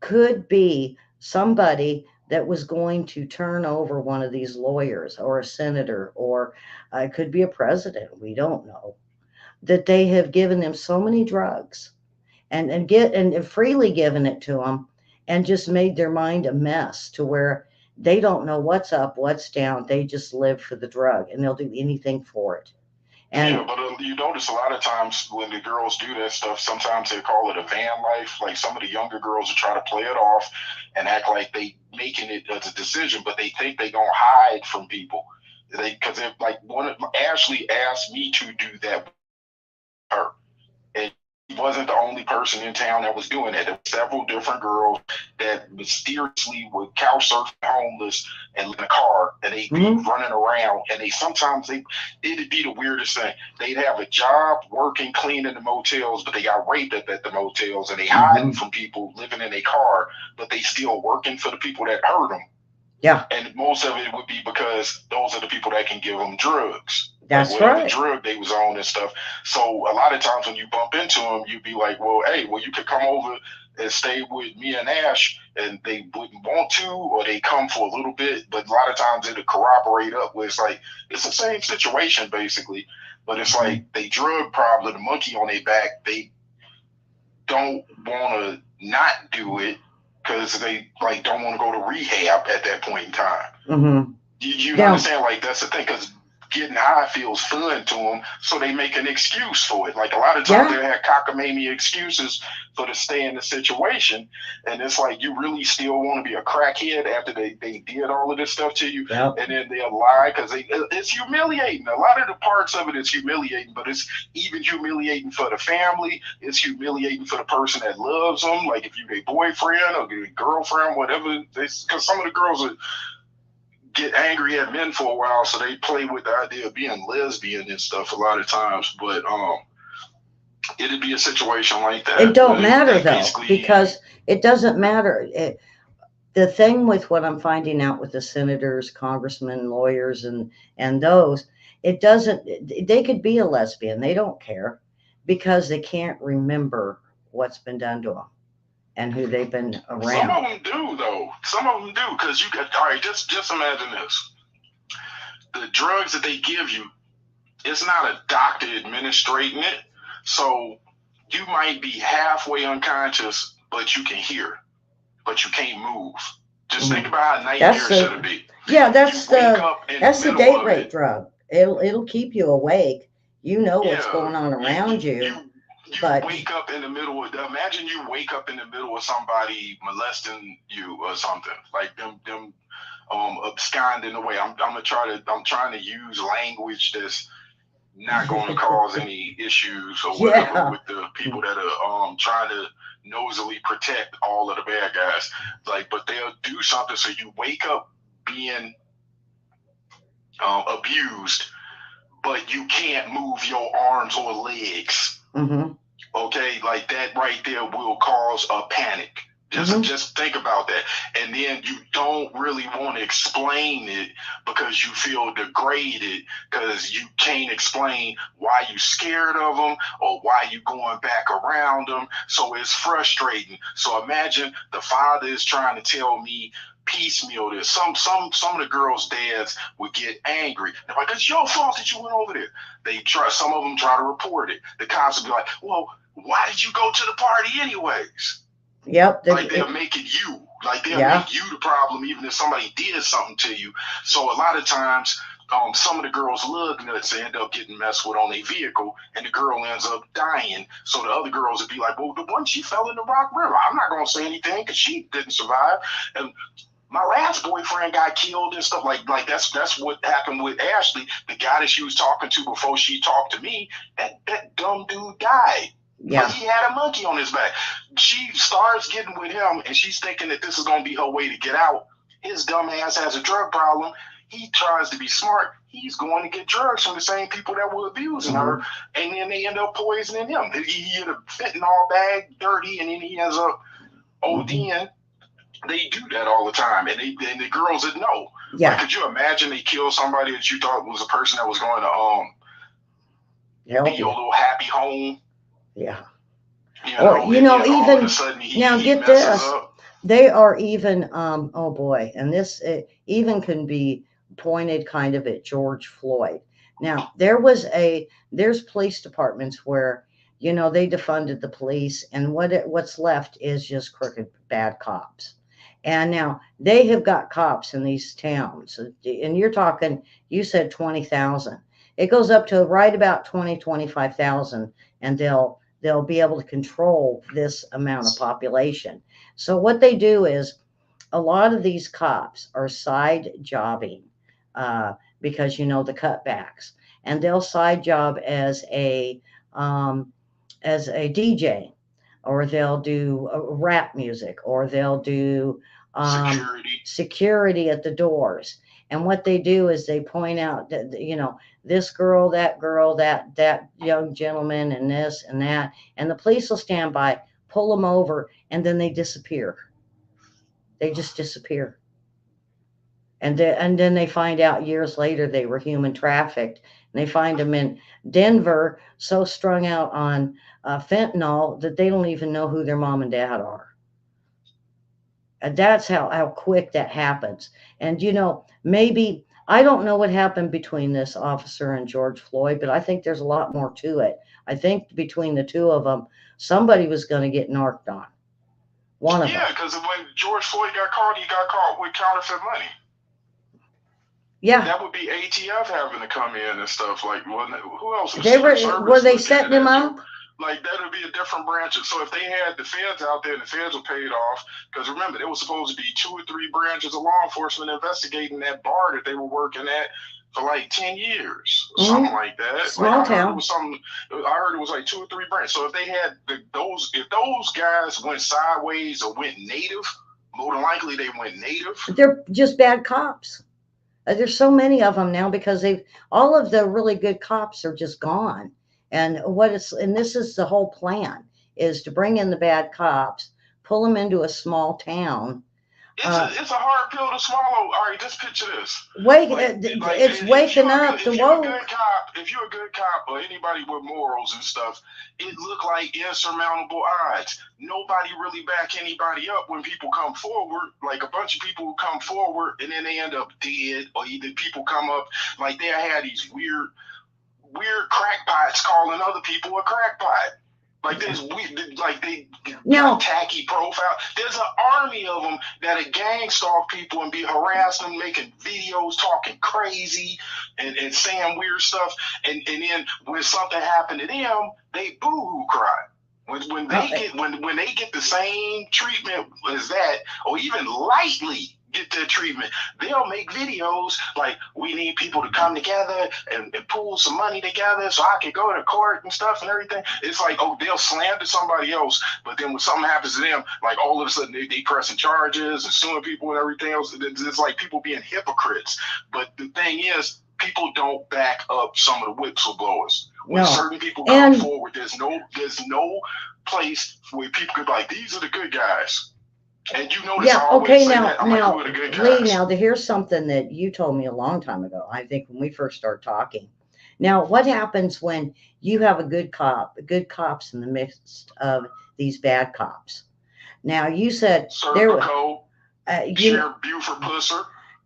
S1: could be somebody that was going to turn over one of these lawyers or a senator or it could be a president. We don't know that they have given them so many drugs and freely given it to them and just made their mind a mess to where they don't know what's up, what's down. They just live for the drug and they'll do anything for it.
S2: Yeah,
S1: And
S2: but you notice a lot of times when the girls do that stuff, sometimes they call it a van life. Like, some of the younger girls will try to play it off and act like they making it as a decision, but they think they gonna hide from people. Because like Ashley asked me to do that with her, and he wasn't the only person in town that was doing it. There were several different girls that mysteriously would couch surf homeless and live in a car, and they'd be
S1: mhm,
S2: running around. And it'd be the weirdest thing. They'd have a job working, cleaning the motels, but they got raped at the motels, and they hiding
S1: mhm,
S2: from people, living in a car, but they still working for the people that hurt them.
S1: yeah,
S2: And most of it would be because those are the people that can give them drugs, like
S1: that's
S2: whatever
S1: right.
S2: drug they was on and stuff. So a lot of times when you bump into them, you'd be like, well, hey, well, you could come over and stay with me and Ash, and they wouldn't want to, or they come for a little bit, but a lot of times it'll corroborate up where it's like, it's the same situation basically, but it's
S1: Mhm,
S2: like they drug problem, the monkey on their back, they don't want to not do it because they like don't want to go to rehab at that point in time.
S1: mhm.
S2: You
S1: Now,
S2: understand? Like, that's the thing, because getting high feels fun to them, so they make an excuse for it. Like, a lot of times
S1: yeah,
S2: they have cockamamie excuses for to stay in the situation, and it's like, you really still want to be a crackhead after they did all of this stuff to you,
S1: yep,
S2: and then they'll lie because it's humiliating. A lot of the parts of it is humiliating, but it's even humiliating for the family. It's humiliating for the person that loves them, like if you their boyfriend or their girlfriend, whatever. Because some of the girls are get angry at men for a while, so they play with the idea of being lesbian and stuff a lot of times. But it'd be a situation like
S1: it
S2: that
S1: don't
S2: where
S1: matter
S2: they
S1: though
S2: basically,
S1: because it doesn't matter. The thing with what I'm finding out with the senators, congressmen, lawyers, and those, it doesn't. They could be a lesbian. They don't care because they can't remember what's been done to them and who they've been
S2: some of
S1: around.
S2: them do though. Some of them do, because you got, all right. Just imagine this: the drugs that they give you, it's not a doctor administrating it, so you might be halfway unconscious, but you can hear, but you can't move. Just think
S1: Hmm.
S2: about how
S1: That's
S2: nightmarish it'll
S1: the
S2: be.
S1: yeah.
S2: You wake up in the
S1: That's the
S2: middle
S1: date
S2: of
S1: rape
S2: it.
S1: drug. It'll keep you awake. You know what's
S2: Yeah,
S1: going on
S2: you
S1: around
S2: you
S1: you,
S2: you
S1: but
S2: wake up in the middle of. Imagine you wake up in the middle of somebody molesting you or something, like them absconding away. I'm trying to use language that's not going to cause any issues or whatever
S1: yeah.
S2: with the people that are trying to nosily protect all of the bad guys. Like, but they'll do something so you wake up being abused, but you can't move your arms or legs.
S1: Hmm.
S2: Okay, like that right there will cause a panic.
S1: Hmm.
S2: Just think about that. And then you don't really want to explain it because you feel degraded, because you can't explain why you scared of them or why you going back around them. So it's frustrating. So imagine the father is trying to tell me piecemeal this. Some of the girls' dads would get angry. They're like, "It's your fault that you went over there." They try. Some of them try to report it. The cops would be like, "Well, why did you go to the party anyways?"
S1: Yep.
S2: Like they'll make it you. Like they'll
S1: Yeah.
S2: make you the problem, even if somebody did something to you. So a lot of times, some of the girls' lug nuts end up getting messed with on a vehicle, and the girl ends up dying. So the other girls would be like, "Well, the one she fell in the Rock River. I'm not gonna say anything because she didn't survive." And my last boyfriend got killed and stuff like that's what happened with Ashley, the guy that she was talking to before she talked to me. That dumb dude died.
S1: Yeah.
S2: But he had a monkey on his back. She starts getting with him, and she's thinking that this is going to be her way to get out. His dumb ass has a drug problem. He tries to be smart. He's going to get drugs from the same people that were abusing her, and then they end up poisoning him. He had a fentanyl bag, dirty, and then he ends up ODing. They do that all the time, and the girls that know.
S1: Yeah.
S2: Like, could you imagine they killed somebody that you thought was a person that was going to be your little happy home?
S1: Yeah.
S2: Even all of a sudden
S1: now
S2: he
S1: get
S2: messes
S1: this.
S2: up.
S1: They are even oh boy, and this even can be pointed kind of at George Floyd. Now there's police departments where they defunded the police, and what's left is just crooked bad cops. And now they have got cops in these towns, and you said 20,000. It goes up to right about 25,000, and they'll be able to control this amount of population. So what they do is a lot of these cops are side jobbing because the cutbacks, and they'll side job as a DJ, or they'll do rap music, or they'll do security at the doors. And what they do is they point out that this girl, that young gentleman, and this and that, and the police will stand by, pull them over, and then they disappear. They just disappear. And then they find out years later they were human trafficked. And they find them in Denver, so strung out on fentanyl that they don't even know who their mom and dad are. And that's how quick that happens. And maybe I don't know what happened between this officer and George Floyd, but I think there's a lot more to it. I think between the two of them, somebody was going to get narked on. One of them.
S2: Yeah, because when George Floyd got caught, he got caught with counterfeit money.
S1: Yeah.
S2: That would be ATF having to come in and stuff. Like, who else?
S1: Were they setting him up?
S2: Like, that would be a different branch. So if they had the feds out there and the feds were paid off, because remember, there was supposed to be 2 or 3 branches of law enforcement investigating that bar that they were working at for like 10 years, or something like that.
S1: Small town.
S2: I heard it was like 2 or 3 branches. So if they had if those guys went sideways or went native, more than likely they went native.
S1: They're just bad cops. There's so many of them now because all of the really good cops are just gone. And this is the whole plan, is to bring in the bad cops, pull them into a small town.
S2: It's a hard pill to swallow. All right, just picture this.
S1: It's waking up the woke.
S2: If you're a good cop or anybody with morals and stuff, it looked like insurmountable odds. Nobody really back anybody up when people come forward. Like, a bunch of people come forward and then they end up dead, or either people come up, like they had these weird crackpots calling other people a crackpot. Like, there's weird, like they tacky profile. There's an army of them that'll gang stalk people and be harassing them, making videos, talking crazy and saying weird stuff. And then when something happened to them, they boo-hoo cry. When they get the same treatment as that, or even lightly get their treatment, they'll make videos like, we need people to come together and pool some money together so I can go to court and stuff and everything. It's like, they'll slander somebody else, but then when something happens to them, like, all of a sudden they pressing charges and suing people and everything else. It's like people being hypocrites. But the thing is, people don't back up some of the whistleblowers. When certain people come forward, there's no place where people could be like, these are the good guys. And
S1: Lee, now here's something that you told me a long time ago, I think when we first started talking. Now, what happens when you have good cops in the midst of these bad cops? Now, you said You know,
S2: Sheriff Buford Pusser.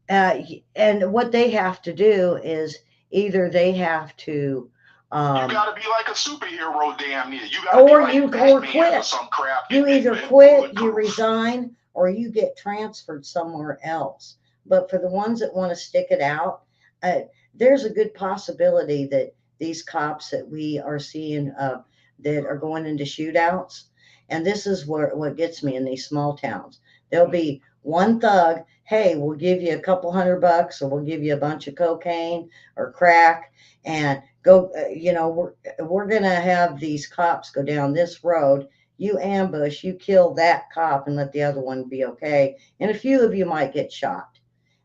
S1: and what they have to do is either they have to,
S2: You
S1: um,
S2: got to be like a superhero, damn near. You got to be
S1: or
S2: like
S1: you or
S2: Batman or
S1: quit.
S2: some crap
S1: You either
S2: and
S1: quit, you
S2: bulletproof.
S1: resign, or you get transferred somewhere else. But for the ones that want to stick it out, uh, there's a good possibility that these cops that we are seeing that are going into shootouts, and this is where what gets me in these small towns. There'll be one thug, hey, we'll give you a couple $100, or we'll give you a bunch of cocaine or crack, and go. We're gonna have these cops go down this road. You ambush, you kill that cop and let the other one be okay. And a few of you might get shot,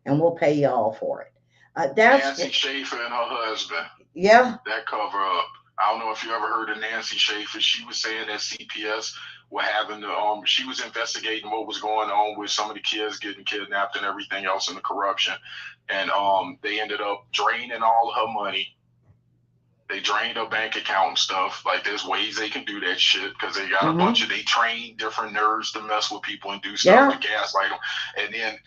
S1: and we'll pay you all for it. That's
S2: Nancy Schaefer and her husband.
S1: Yeah,
S2: That cover up. I don't know if you ever heard of Nancy Schaefer. She was saying that CPS were having she was investigating what was going on with some of the kids getting kidnapped and everything else in the corruption. And they ended up draining all of her money. They drained her bank account and stuff. Like, there's ways they can do that shit because they got a bunch of, they train different nerds to mess with people and do stuff to gaslight them. And then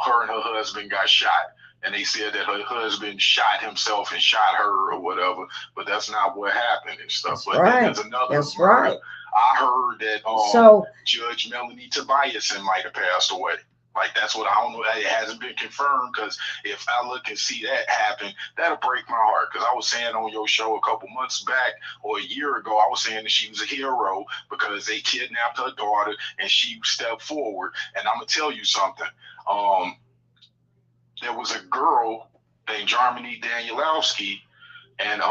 S2: her and her husband got shot. And they said that her husband shot himself and shot her or whatever, but that's not what happened and stuff. But then there's another murder. I heard that Judge Melanie Tobiason might have passed away. Like, that's what I don't know. It hasn't been confirmed, because if I look and see that happen, that'll break my heart. Because I was saying on your show a couple months back or a year ago, I was saying that she was a hero because they kidnapped her daughter and she stepped forward. And I'm going to tell you something. There was a girl named Germany Danielowski, and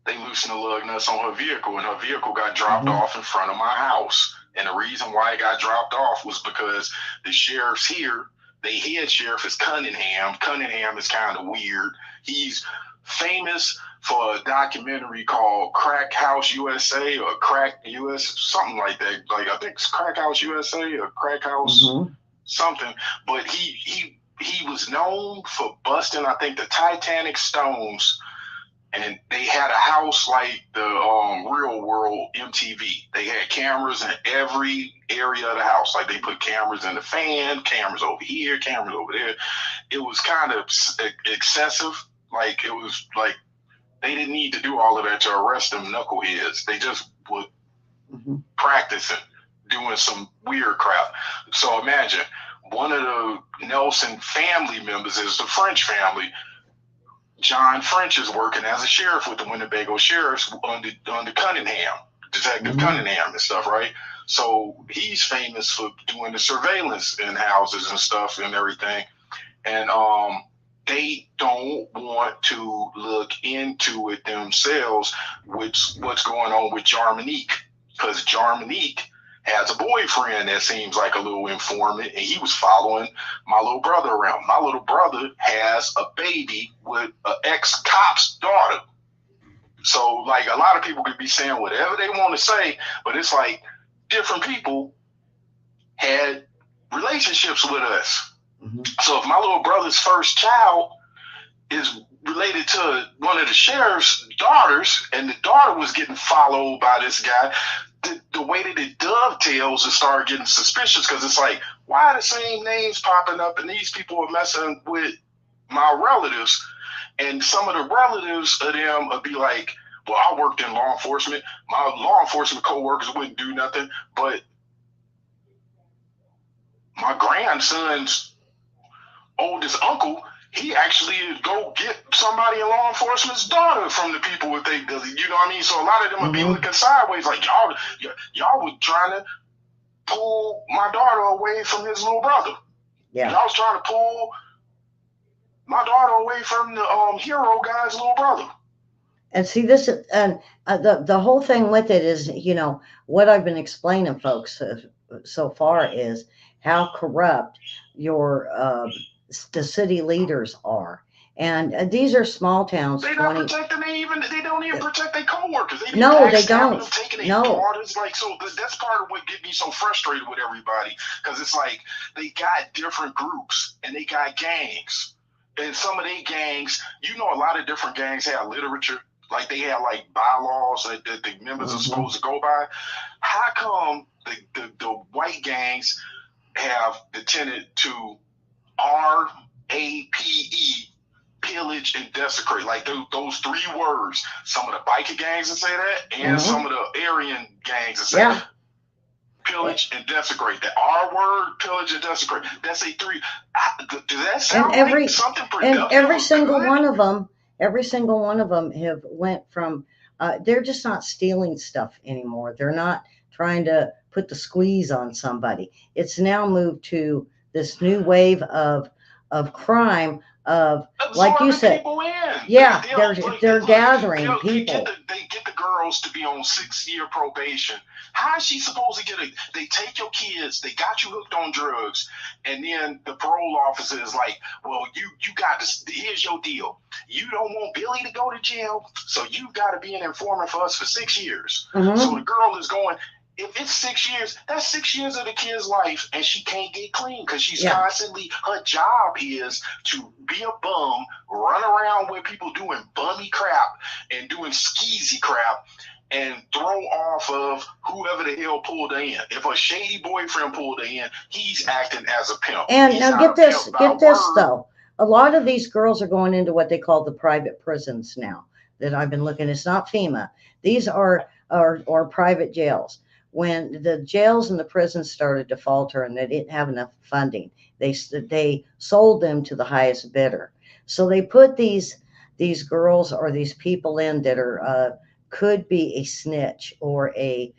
S2: they loosened the lug nuts on her vehicle, and her vehicle got dropped off in front of my house. And the reason why it got dropped off was because the sheriff's here. The head sheriff is Cunningham. Cunningham is kind of weird. He's famous for a documentary called Crack House USA or Crack US, something like that. Like, I think it's Crack House USA or Crack House something. But he was known for busting, I think, the Titanic stones. And they had a house like the Real World MTV. They had cameras in every area of the house. Like, they put cameras in the fan, cameras over here, cameras over there. It was kind of excessive. Like, it was like they didn't need to do all of that to arrest them knuckleheads. They just would practicing, doing some weird crap. So imagine one of the Nelson family members is the French family. John French is working as a sheriff with the Winnebago Sheriffs under Cunningham, Detective Cunningham and stuff, right? So he's famous for doing the surveillance in houses and stuff and everything. And they don't want to look into it themselves, what's going on with Jarmanique, because Jarmanique has a boyfriend that seems like a little informant, and he was following my little brother around. My little brother has a baby with an ex-cop's daughter. So, like, a lot of people could be saying whatever they want to say, but it's like different people had relationships with us. So if my little brother's first child is related to one of the sheriff's daughters, and the daughter was getting followed by this guy, the way that it dovetails and start getting suspicious, because it's like, why are the same names popping up and these people are messing with my relatives? And some of the relatives of them would be like, well, I worked in law enforcement. My law enforcement co-workers wouldn't do nothing, but my grandson's oldest uncle, he actually go get somebody in law enforcement's daughter from the people if they, you know what I mean? So a lot of them would be looking sideways, like, y'all was trying to pull my daughter away from his little brother. Yeah. Y'all was trying to pull my daughter away from the hero guy's little brother.
S1: And see, this and the whole thing with it is, what I've been explaining, folks, so far is how corrupt the city leaders are. And these are small towns.
S2: They're not protecting. They don't even protect their coworkers.
S1: They don't. Them,
S2: taking their daughters. Like, so that's part of what gets me so frustrated with everybody, because it's like they got different groups and they got gangs, and some of their gangs, a lot of different gangs have literature. Like, they have like bylaws that the members are supposed to go by. How come the white gangs have the tenant to RAPE, pillage and desecrate. Like those three words. Some of the biker gangs that say that, and some of the Aryan gangs that say pillage and desecrate. The R word, pillage and desecrate. That's a three. Does that sound like something productive?
S1: And every single one of them have went from. They're just not stealing stuff anymore. They're not trying to put the squeeze on somebody. It's now moved to this new wave of crime of, like you said, yeah, they're gathering people.
S2: They get the girls to be on 6-year probation. How is she supposed to get it? They take your kids, they got you hooked on drugs, and then the parole officer is like, well, you got this, here's your deal. You don't want Billy to go to jail, so you've got to be an informant for us for 6 years. So the girl is going, if it's 6 years, that's 6 years of the kid's life, and she can't get clean because she's constantly, her job is to be a bum, run around with people doing bummy crap and doing skeezy crap, and throw off of whoever the hell pulled her in. If a shady boyfriend pulled her in, he's acting as a pimp.
S1: And he's now get this though. A lot of these girls are going into what they call the private prisons now that I've been looking. It's not FEMA. These are private jails. When the jails and the prisons started to falter and they didn't have enough funding, they sold them to the highest bidder. So they put these girls or these people in that are could be a snitch or a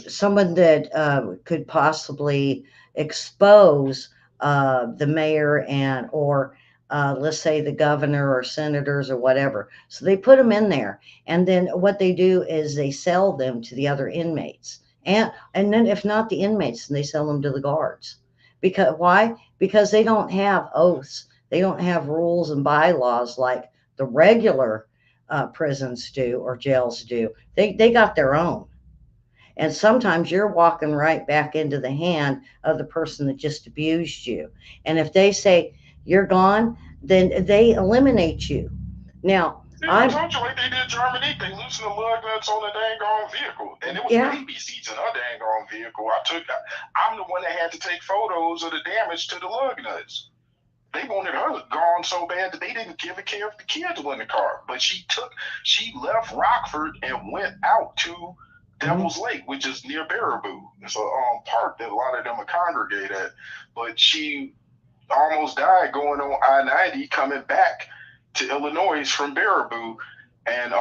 S1: someone that could possibly expose the mayor and or let's say the governor or senators or whatever. So they put them in there, and then what they do is they sell them to the other inmates, and then if not the inmates, then they sell them to the guards. Because why? Because they don't have oaths, they don't have rules and bylaws like the regular prisons do or jails do. They got their own. And sometimes you're walking right back into the hand of the person that just abused you. And if they say you're gone, then they eliminate you. Now,
S2: I told you like they did Germany. They loosened the lug nuts on the dang on vehicle, and it was baby seats in her dang on vehicle. I'm the one that had to take photos of the damage to the lug nuts. They wanted her gone so bad that they didn't give a care if the kids were in the car. But she left Rockford and went out to Devil's Lake, which is near Baraboo. It's a park that a lot of them are congregate at. But she almost died going on I-90 coming back to Illinois from Baraboo, and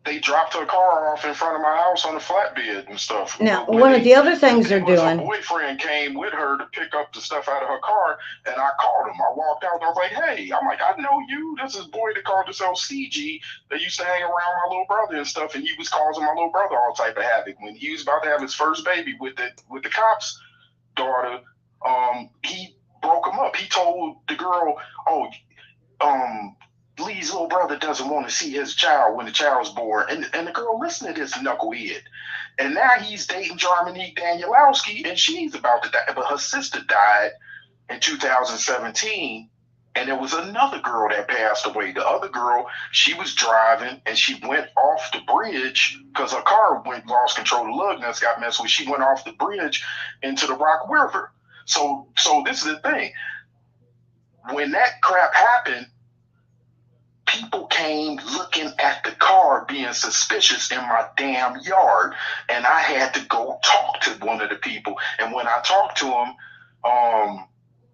S2: they dropped her car off in front of my house on a flatbed and stuff.
S1: Now, one of the other things they're doing.
S2: Her boyfriend came with her to pick up the stuff out of her car, and I called him. I walked out, and I was like, hey, I'm like, I know you. This is boy that called himself CG that used to hang around my little brother and stuff, and he was causing my little brother all type of havoc. When he was about to have his first baby with the cop's daughter, he broke him up. He told the girl, Lee's little brother doesn't want to see his child when the child's born. And the girl listened to this knucklehead. And now he's dating Jarmonique Danielowski, and she's about to die. But her sister died in 2017, and there was another girl that passed away. The other girl, she was driving, and she went off the bridge because her car lost control. The lug nuts got messed with. She went off the bridge into the Rock River. So this is the thing. When that crap happened, people came looking at the car being suspicious in my damn yard, and I had to go talk to one of the people. And when I talked to him,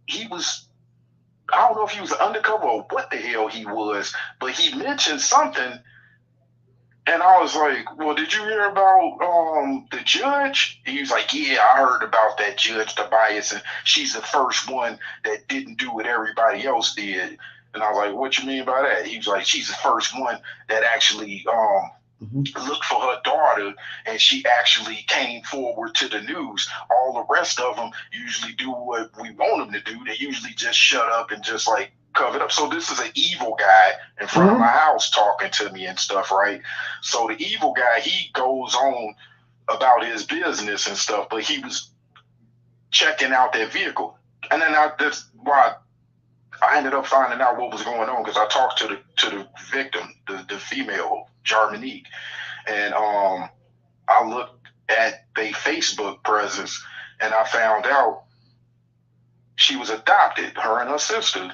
S2: he was, I don't know if he was undercover or what the hell he was, but he mentioned something, and I was like, well, did you hear about the judge? He was like, yeah, I heard about that judge, Tobias, and she's the first one that didn't do what everybody else did. And I was like, what you mean by that? He was like, she's the first one that actually looked for her daughter, and she actually came forward to the news. All the rest of them usually do what we want them to do. They usually just shut up and just like cover it up. So this is an evil guy in front of my house talking to me and stuff, right? So the evil guy, he goes on about his business and stuff, but he was checking out that vehicle. And then that's why I ended up finding out what was going on, because I talked to the victim, the female, Jarmonique, and I looked at their Facebook presence, and I found out she was adopted, her and her sister.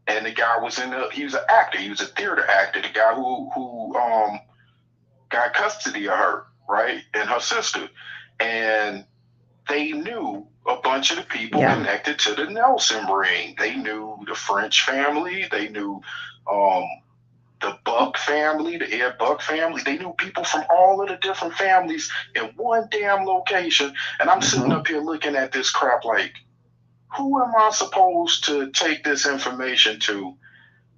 S2: And the guy was he was an actor, he was a theater actor, the guy who got custody of her, right, and her sister. And they knew a bunch of the people connected to the Nelson ring. They knew the French family. They knew the Buck family, the Ed Buck family. They knew people from all of the different families in one damn location. And I'm sitting up here looking at this crap like, who am I supposed to take this information to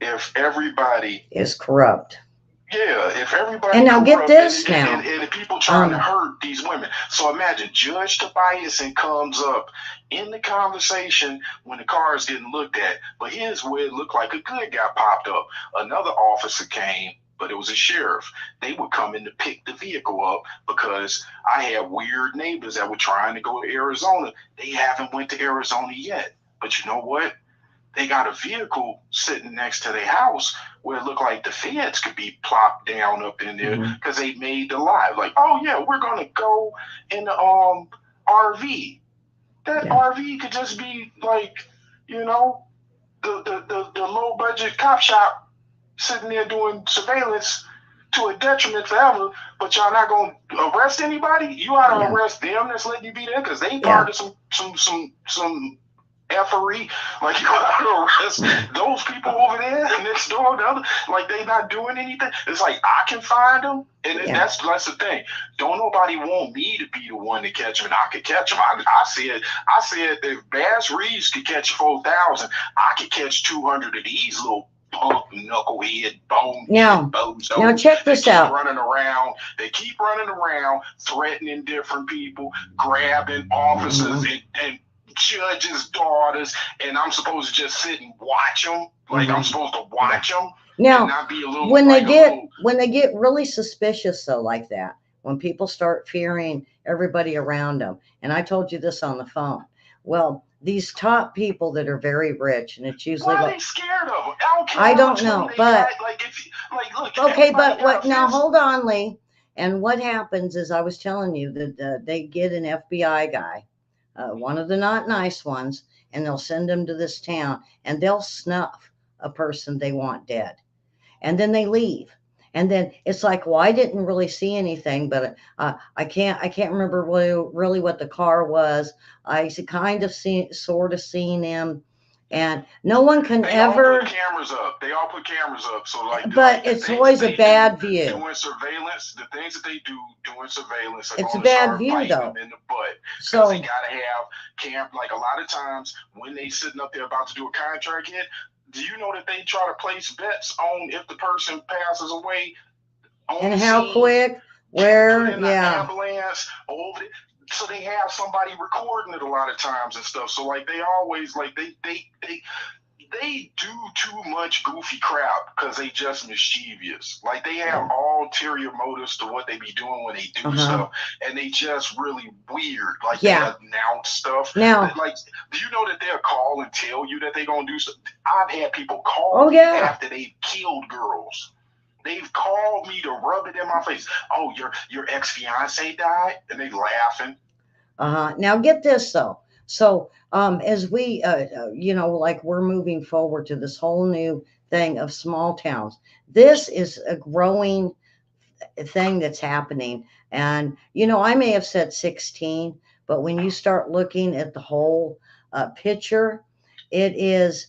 S2: if everybody
S1: is corrupt?
S2: Yeah, if everybody
S1: and now get this
S2: and people trying to hurt these women. So imagine Judge Tobias comes up in the conversation when the car is getting looked at, but here's where it looked like a good guy popped up. Another officer came, but it was a sheriff. They would come in to pick the vehicle up because I had weird neighbors that were trying to go to Arizona. They haven't went to Arizona yet. But you know what? They got a vehicle sitting next to their house where it looked like the feds could be plopped down up in there because they made the lie. Like, oh yeah, we're gonna go in the RV. That RV could just be like, you know, the low budget cop shop sitting there doing surveillance to a detriment forever, but y'all not gonna arrest anybody. You ought to arrest them that's letting you be there because they part of some effery. Like, you gotta arrest those people over there next door, like they not doing anything. It's like I can find them, and that's the thing. Don't nobody want me to be the one to catch them, and I could catch them. I said if Bass Reeves could catch 4,000, I could catch 200 of these little punk knucklehead bone.
S1: Now check this out.
S2: They keep running around, threatening different people, grabbing officers and judges' daughters, and I'm supposed to just sit and watch them. Like I'm supposed to watch them.
S1: Now,
S2: and not be a little,
S1: when they get really suspicious, though, like that, when people start fearing everybody around them, and I told you this on the phone. Well, these top people that are very rich, and it's usually
S2: why are they scared of them?
S1: I don't know, but
S2: look,
S1: okay, but what? Now hold on, Lee. And what happens is, I was telling you that they get an FBI guy. One of the not nice ones, and they'll send them to this town, and they'll snuff a person they want dead, and then they leave. And then it's like, well, I didn't really see anything, but I can't remember really what the car was. I kind of sort of seen him, and no one can ever.
S2: All put cameras up. They all put cameras up. So
S1: but it's always a bad view.
S2: Doing surveillance, the things that they do doing surveillance,
S1: it's a bad view though.
S2: Them in the butt. So they gotta have like a lot of times when they sitting up there about to do a contract hit. Do you know that they try to place bets on if the person passes away?
S1: And how quick? Where?
S2: Ambulance over it. So they have somebody recording it a lot of times and stuff. So like they always like they do too much goofy crap because they just mischievous. Like they have ulterior motives to what they be doing when they do stuff, and they just really weird. Like they announce stuff.
S1: Now,
S2: like, do you know that they'll call and tell you that they're gonna do stuff? I've had people call me after they've killed girls. They've called me to rub it in my face. Oh, your ex-fiance died, and they laughing.
S1: Now get this though. So as we, like we're moving forward to this whole new thing of small towns, this is a growing thing that's happening. And, I may have said 16, but when you start looking at the whole picture, it is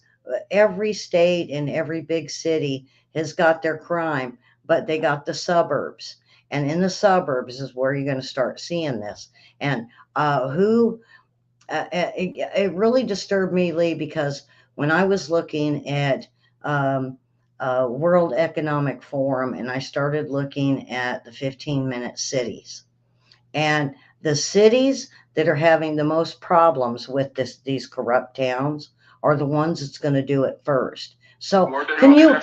S1: every state and every big city has got their crime, but they got the suburbs. And in the suburbs is where you're going to start seeing this. And it really disturbed me, Lee, because when I was looking at World Economic Forum, and I started looking at the 15-minute cities, and the cities that are having the most problems with these corrupt towns are the ones that's going to do it first. So can you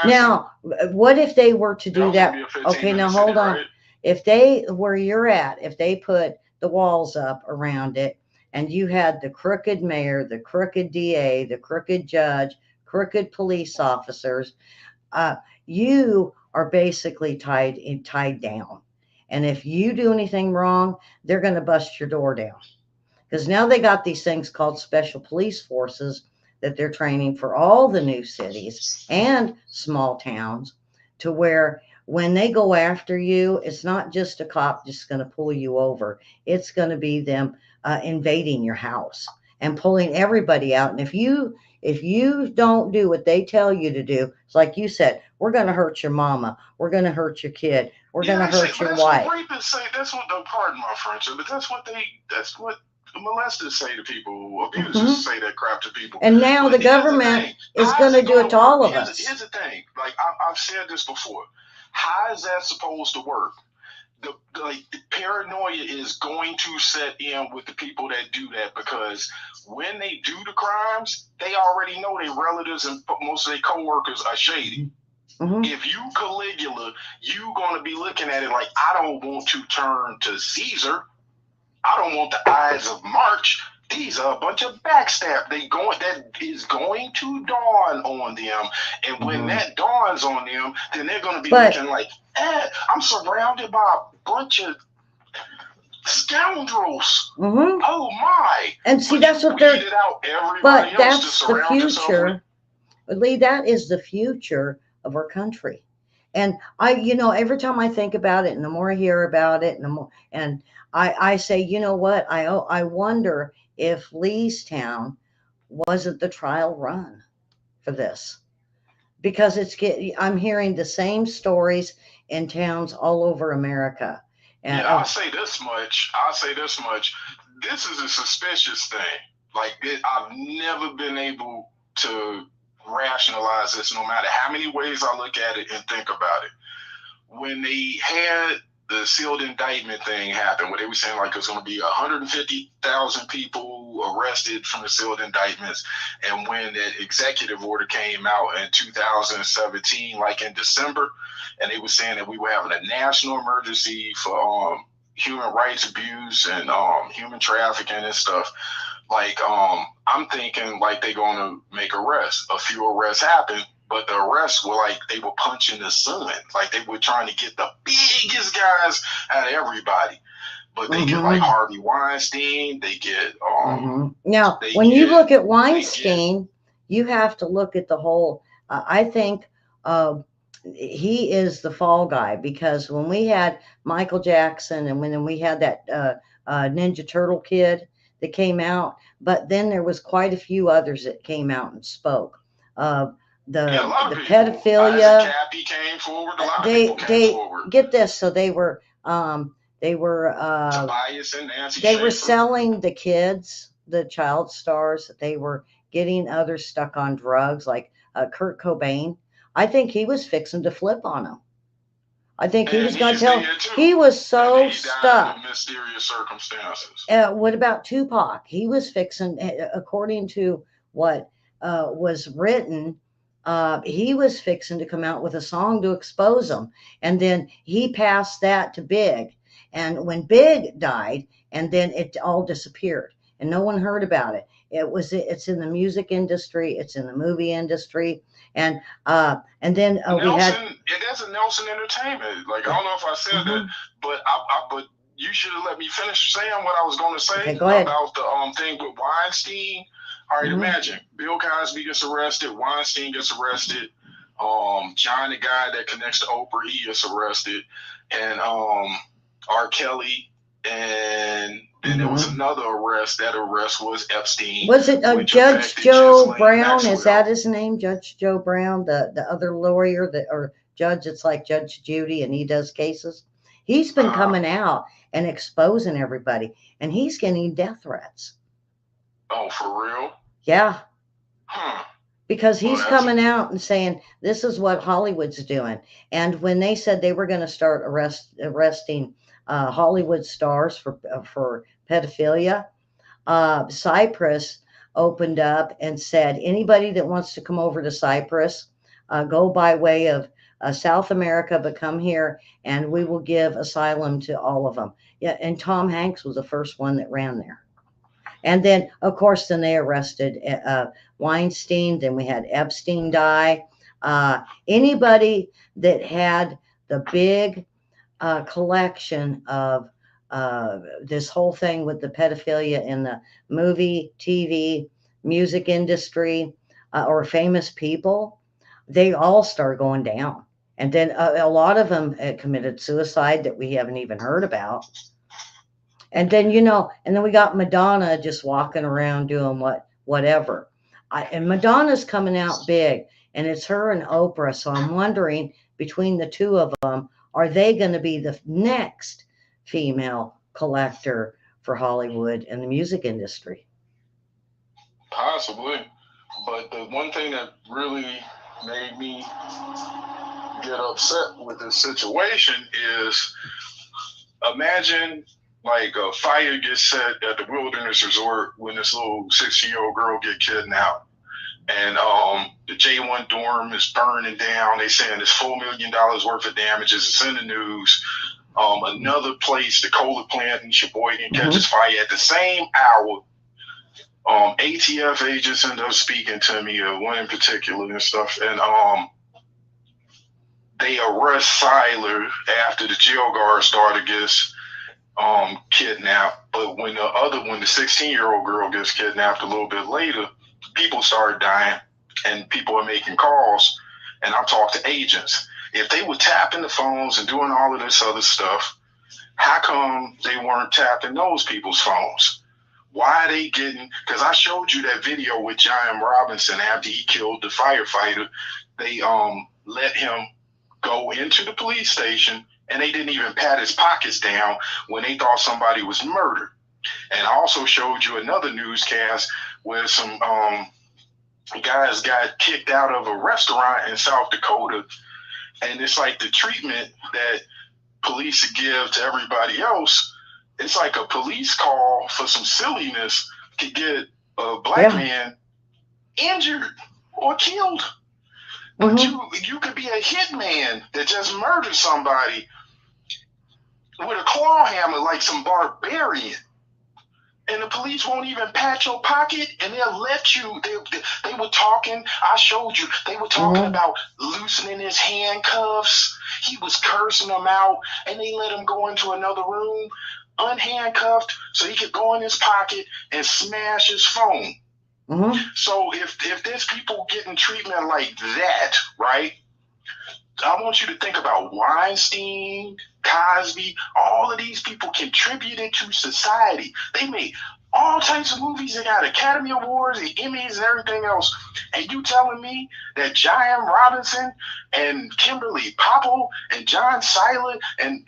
S1: now? What if they were to do that? Okay, now hold on. Right? If they where you're at, if they put the walls up around it, and you had the crooked mayor, the crooked DA, the crooked judge, crooked police officers, you are basically tied down. And if you do anything wrong, they're going to bust your door down. Because now they got these things called special police forces that they're training for all the new cities and small towns, to where when they go after you, it's not just a cop just going to pull you over. It's going to be them invading your house and pulling everybody out. And if you don't do what they tell you to do, it's like you said, we're going to hurt your mama, we're going to hurt your kid, we're
S2: Yeah,
S1: going to
S2: they say,
S1: hurt
S2: but
S1: your
S2: that's what
S1: wife.
S2: rapists say. That's what, pardon my French, but that's what molesters say to people. Abusers
S1: Hmm.
S2: say that crap to people.
S1: And now
S2: But
S1: the
S2: here's the
S1: government
S2: thing:
S1: is
S2: how
S1: going
S2: is
S1: to
S2: it
S1: do
S2: going
S1: it
S2: to
S1: to
S2: work?
S1: all of
S2: Here's
S1: us.
S2: the thing: like I've said this before. How is that supposed to work? The paranoia is going to set in with the people that do that, because when they do the crimes, they already know their relatives and most of their coworkers are shady.
S1: Hmm.
S2: If you Caligula, you gonna be looking at it like, I don't want to turn to Caesar. I don't want the eyes of March. These are a bunch of backstab. That is going to dawn on them, and when
S1: Hmm.
S2: that dawns on them, then they're gonna be
S1: But
S2: looking like, I'm surrounded by a bunch of scoundrels.
S1: hmm.
S2: Oh my!
S1: And see,
S2: But you
S1: that's what they're.
S2: weeded out everybody
S1: But
S2: else to
S1: that's the
S2: surround yourself with.
S1: future, Lee. That is the future of our country. And every time I think about it, and the more I hear about it, and the more, and I say, you know what? I wonder if Leestown wasn't the trial run for this, because I'm hearing the same stories in towns all over America.
S2: Yeah,
S1: Uh,
S2: I'll say this much. This is a suspicious thing. Like, I've never been able to rationalize this, no matter how many ways I look at it and think about it. When they had the sealed indictment thing happen, where they were saying like it's going to be 150,000 people arrested from the sealed indictments, and when that executive order came out in 2017, like in December, and they were saying that we were having a national emergency for human rights abuse and human trafficking and stuff. Like, I'm thinking like they're going to make arrests. A few arrests happened, but the arrests were like they were punching the sun. Like, they were trying to get the biggest guys out of everybody. But they get like
S1: mhm,
S2: Harvey Weinstein. They get
S1: Now,
S2: they
S1: when you
S2: get
S1: look at
S2: they get
S1: Weinstein, you have to look at the whole. I think uh, he is the fall guy, because when we had Michael Jackson, and when we had that Ninja Turtle kid that came out, but then there was quite a few others that came out and spoke. Uh,
S2: yeah, a
S1: the
S2: lot
S1: the
S2: of people. Isaac
S1: pedophilia.
S2: Cappy came forward. A lot of people came
S1: They
S2: forward.
S1: get this. So they were
S2: Tobias and Nancy
S1: they were
S2: Schaefer.
S1: selling the kids, the child stars. They were getting others stuck on drugs, like Kurt Cobain. I think he was fixing to flip on them. I think he
S2: And
S1: was going to
S2: he's
S1: tell.
S2: dead too.
S1: He was
S2: And
S1: so
S2: he died
S1: stuck.
S2: under mysterious circumstances.
S1: What about Tupac? He was fixing, according to what was written, he was fixing to come out with a song to expose him. And then he passed that to Big. And when Big died, and then it all disappeared, and no one heard about it. It's in the music industry, it's in the movie industry, and then we had.
S2: Nelson, it is a Nelson Entertainment. Like, I don't know if I said that,
S1: Mhm.
S2: but you should have let me finish saying what I was going to
S1: Okay,
S2: say
S1: go ahead.
S2: about the thing with Weinstein. All right,
S1: Hmm.
S2: imagine Bill Cosby gets arrested, Weinstein gets arrested, John, the guy that connects to Oprah, he gets arrested, and R. Kelly, and then there was
S1: Hmm.
S2: another arrest. That arrest was Epstein,
S1: Was it
S2: which
S1: Judge
S2: affected
S1: Joe
S2: Ghislaine
S1: Brown? Is that
S2: Maxwell.
S1: his name, Judge Joe Brown, the other lawyer that, or judge? It's like Judge Judy, and he does cases. He's been
S2: Uh,
S1: coming out and exposing everybody, and he's getting death threats.
S2: oh, for real?
S1: Yeah,
S2: Huh.
S1: because
S2: Well,
S1: he's
S2: that's
S1: coming out and saying this is what Hollywood's doing. And when they said they were going to start arresting Hollywood stars for pedophilia, Cyprus opened up and said anybody that wants to come over to Cyprus, go by way of South America, but come here and we will give asylum to all of them. Yeah, and Tom Hanks was the first one that ran there. And then, of course, then they arrested Weinstein. Then we had Epstein die. Anybody that had the big collection of this whole thing with the pedophilia in the movie, TV, music industry, or famous people, they all start going down. And then a lot of them committed suicide that we haven't even heard about. And then, and then we got Madonna just walking around doing whatever. And Madonna's coming out big, and it's her and Oprah. So I'm wondering, between the two of them, are they going to be the next female collector for Hollywood and the music industry?
S2: Possibly. But the one thing that really made me get upset with this situation is, imagine like a fire gets set at the Wilderness Resort when this little 16-year-old girl get kidnapped, and the J1 dorm is burning down. They saying there's $4 million worth of damages. It's in the news. Another place, the cola plant in Sheboygan, catches fire at the same hour. ATF agents end up speaking to me, one in particular and stuff, and they arrest Siler after the jail guard starter gets kidnapped. But when the 16-year-old girl gets kidnapped a little bit later, people start dying, and people are making calls. And I talked to agents. If they were tapping the phones and doing all of this other stuff, how come they weren't tapping those people's phones? Why are they getting? Because I showed you that video with John Robinson after he killed the firefighter. They let him go into the police station, and they didn't even pat his pockets down when they thought somebody was murdered. And I also showed you another newscast where some guys got kicked out of a restaurant in South Dakota, and it's like the treatment that police give to everybody else. It's like a police call for some silliness could get a black man injured or killed. But you could be a hitman that just murdered somebody with a claw hammer like some barbarian. And the police won't even pat your pocket, and they'll let you. They were talking. I showed you. They were talking about loosening his handcuffs. He was cursing them out, and they let him go into another room, unhandcuffed, so he could go in his pocket and smash his phone. So if there's people getting treatment like that, right? I want you to think about Weinstein, Cosby. All of these people contributed to society. They made all types of movies. They got Academy Awards and Emmys and everything else. And you telling me that John Robinson and Kimberly Popple and John Siler and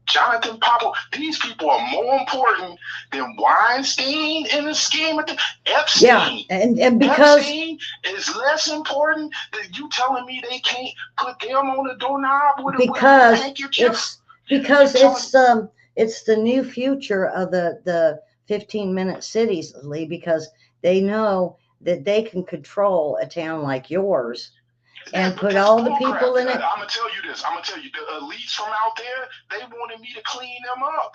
S2: Jonathan Popple, these people are more important than Weinstein in the scheme of the Epstein.
S1: Yeah, and because
S2: Epstein is less important than you telling me they can't put them on the doorknob with a handkerchief.
S1: It's the new future of the 15-minute cities, Lee, because they know that they can control a town like yours and put all the people in it.
S2: I'm gonna tell you this. The elites from out there, they wanted me to clean them up.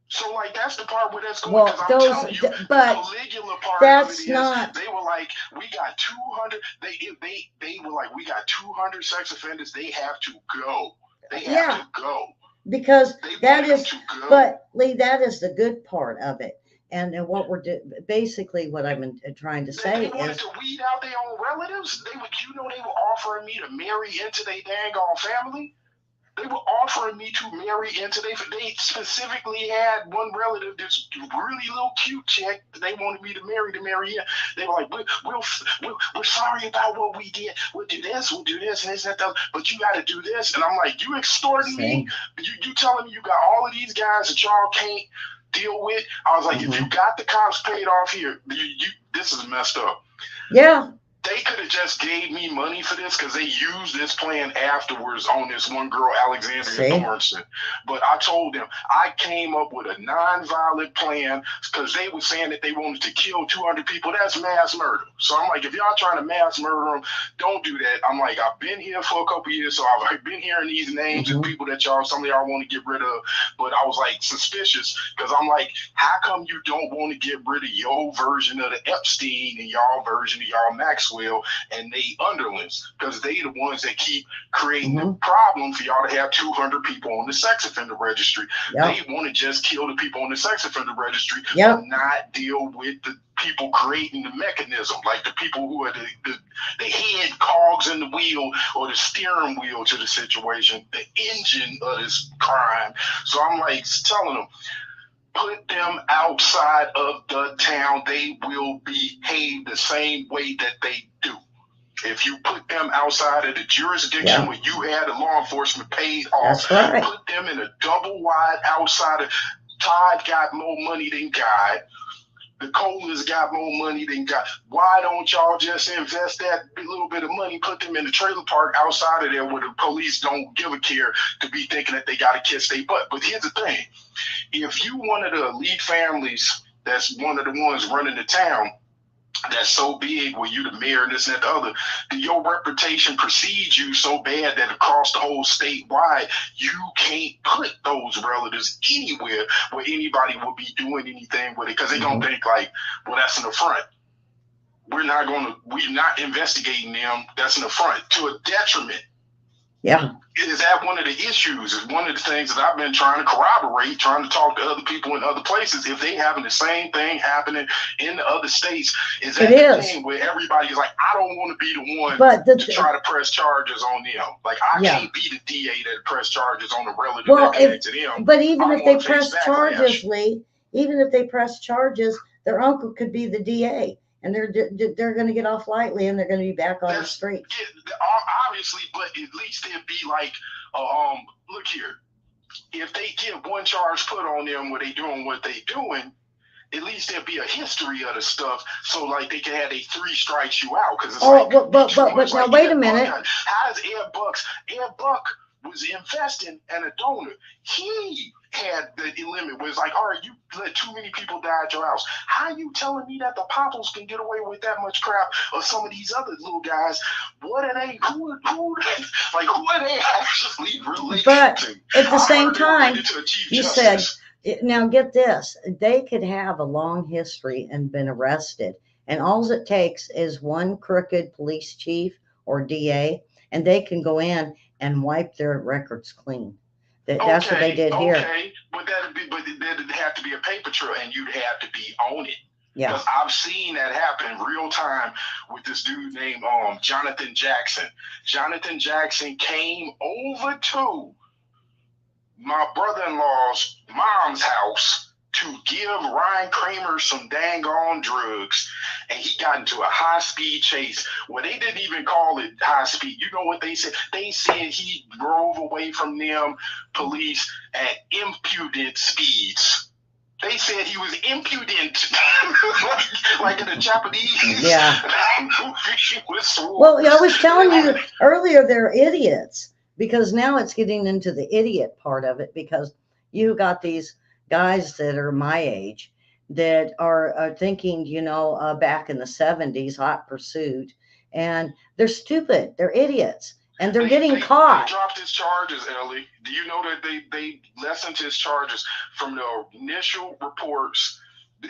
S2: So like that's the part where that's going.
S1: Well,
S2: I'm telling you,
S1: but
S2: the Caligula part
S1: that's
S2: of it
S1: not.
S2: They were like, we got 200. They were like, we got 200 sex offenders. They have to go. They have to go.
S1: Because that is, but Lee, that is the good part of it. And what we're basically what I'm trying to say
S2: is, they wanted to weed out their own relatives. They were offering me to marry into their dang on family. They were offering me to marry into their. They specifically had one relative, this really little cute chick that they wanted me to marry in. They were like, we're sorry about what we did. We'll do this, and this, and that. But you got to do this. And I'm like, you extorting me? You telling me you got all of these guys that y'all can't deal with? I was like, if you got the cops paid off here, this is messed up.
S1: Yeah.
S2: They could have just gave me money for this because they used this plan afterwards on this one girl, Alexandria Thornton. But I told them I came up with a non-violent plan because they were saying that they wanted to kill 200 people. That's mass murder. So I'm like, if y'all trying to mass murder them, don't do that. I'm like, I've been here for a couple years, so I've been hearing these names of people that some of y'all want to get rid of. But I was like suspicious because I'm like, how come you don't want to get rid of your version of the Epstein and y'all version of y'all Maxwell? Maxwell and they underlings, because they the ones that keep creating the
S1: Mm-hmm.
S2: problem for y'all to have 200 people on the sex offender registry.
S1: Yep.
S2: They want to just kill the people on the sex offender registry,
S1: Yep.
S2: but not deal with the people creating the mechanism, like the people who are the head cogs in the wheel or the steering wheel to the situation, the engine of this crime. So I'm like telling them, put them outside of the town. They will behave the same way that they do. If you put them outside of the jurisdiction where you had the law enforcement paid off,
S1: That's right.
S2: put them in a double wide outside of Todd got more money than God. The Colas got more money than God. Why don't y'all just invest that little bit of money, put them in the trailer park outside of there where the police don't give a care to be thinking that they got to kiss their butt? But here's the thing. If you one of the elite families that's one of the ones running the town, that's so big where you the mayor and this and that the other, your reputation precedes you so bad that across the whole statewide, you can't put those relatives anywhere where anybody will be doing anything with it, because they don't think like, well, that's an affront. We're not investigating them. That's an affront to a detriment.
S1: Yeah.
S2: Is that one of the issues? Is one of the things that I've been trying to corroborate, trying to talk to other people in other places. If they having the same thing happening in the other states, is that the thing where everybody's like, I don't want to be the one to try to press charges on them. Like, I can't be the DA that press charges on the relative that connected to them.
S1: But even if they press charges, Lee, even if they press charges, their uncle could be the DA. And they're going to get off lightly, and they're going to be back on the street.
S2: Yeah, obviously, but at least it'd be like, look here, if they get one charge put on them where they doing what they doing, at least there'd be a history of the stuff, so like they can have a 3 strikes you out. Because it's
S1: but now wait a minute.
S2: How is Ed Buck was investing and a donor. He had the limit where it's like, all right, you let too many people die at your house. How are you telling me that the Popples can get away with that much crap, or some of these other little guys? What are they? Who are they actually related to?
S1: But at the same time, you said, now get this, they could have a long history and been arrested, and all it takes is one crooked police chief or DA, and they can go in and wipe their records clean. That's what they did here.
S2: Okay, but that'd have to be a paper trail, and you'd have to be on it.
S1: Yeah.
S2: Because I've seen that happen in real time with this dude named Jonathan Jackson. Jonathan Jackson came over to my brother-in-law's mom's house to give Ryan Kramer some dang on drugs, and he got into a high-speed chase where they didn't even call it high speed. You know what they said? They said he drove away from them police at impudent speeds. They said he was impudent, like in the Japanese.
S1: Yeah. Well, I was telling you earlier, they're idiots, because now it's getting into the idiot part of it, because you got these guys that are my age that are thinking, back in the 70s, hot pursuit, and they're stupid. They're idiots. And they're getting caught.
S2: They dropped his charges, Ellie. Do you know that they lessened his charges from the initial reports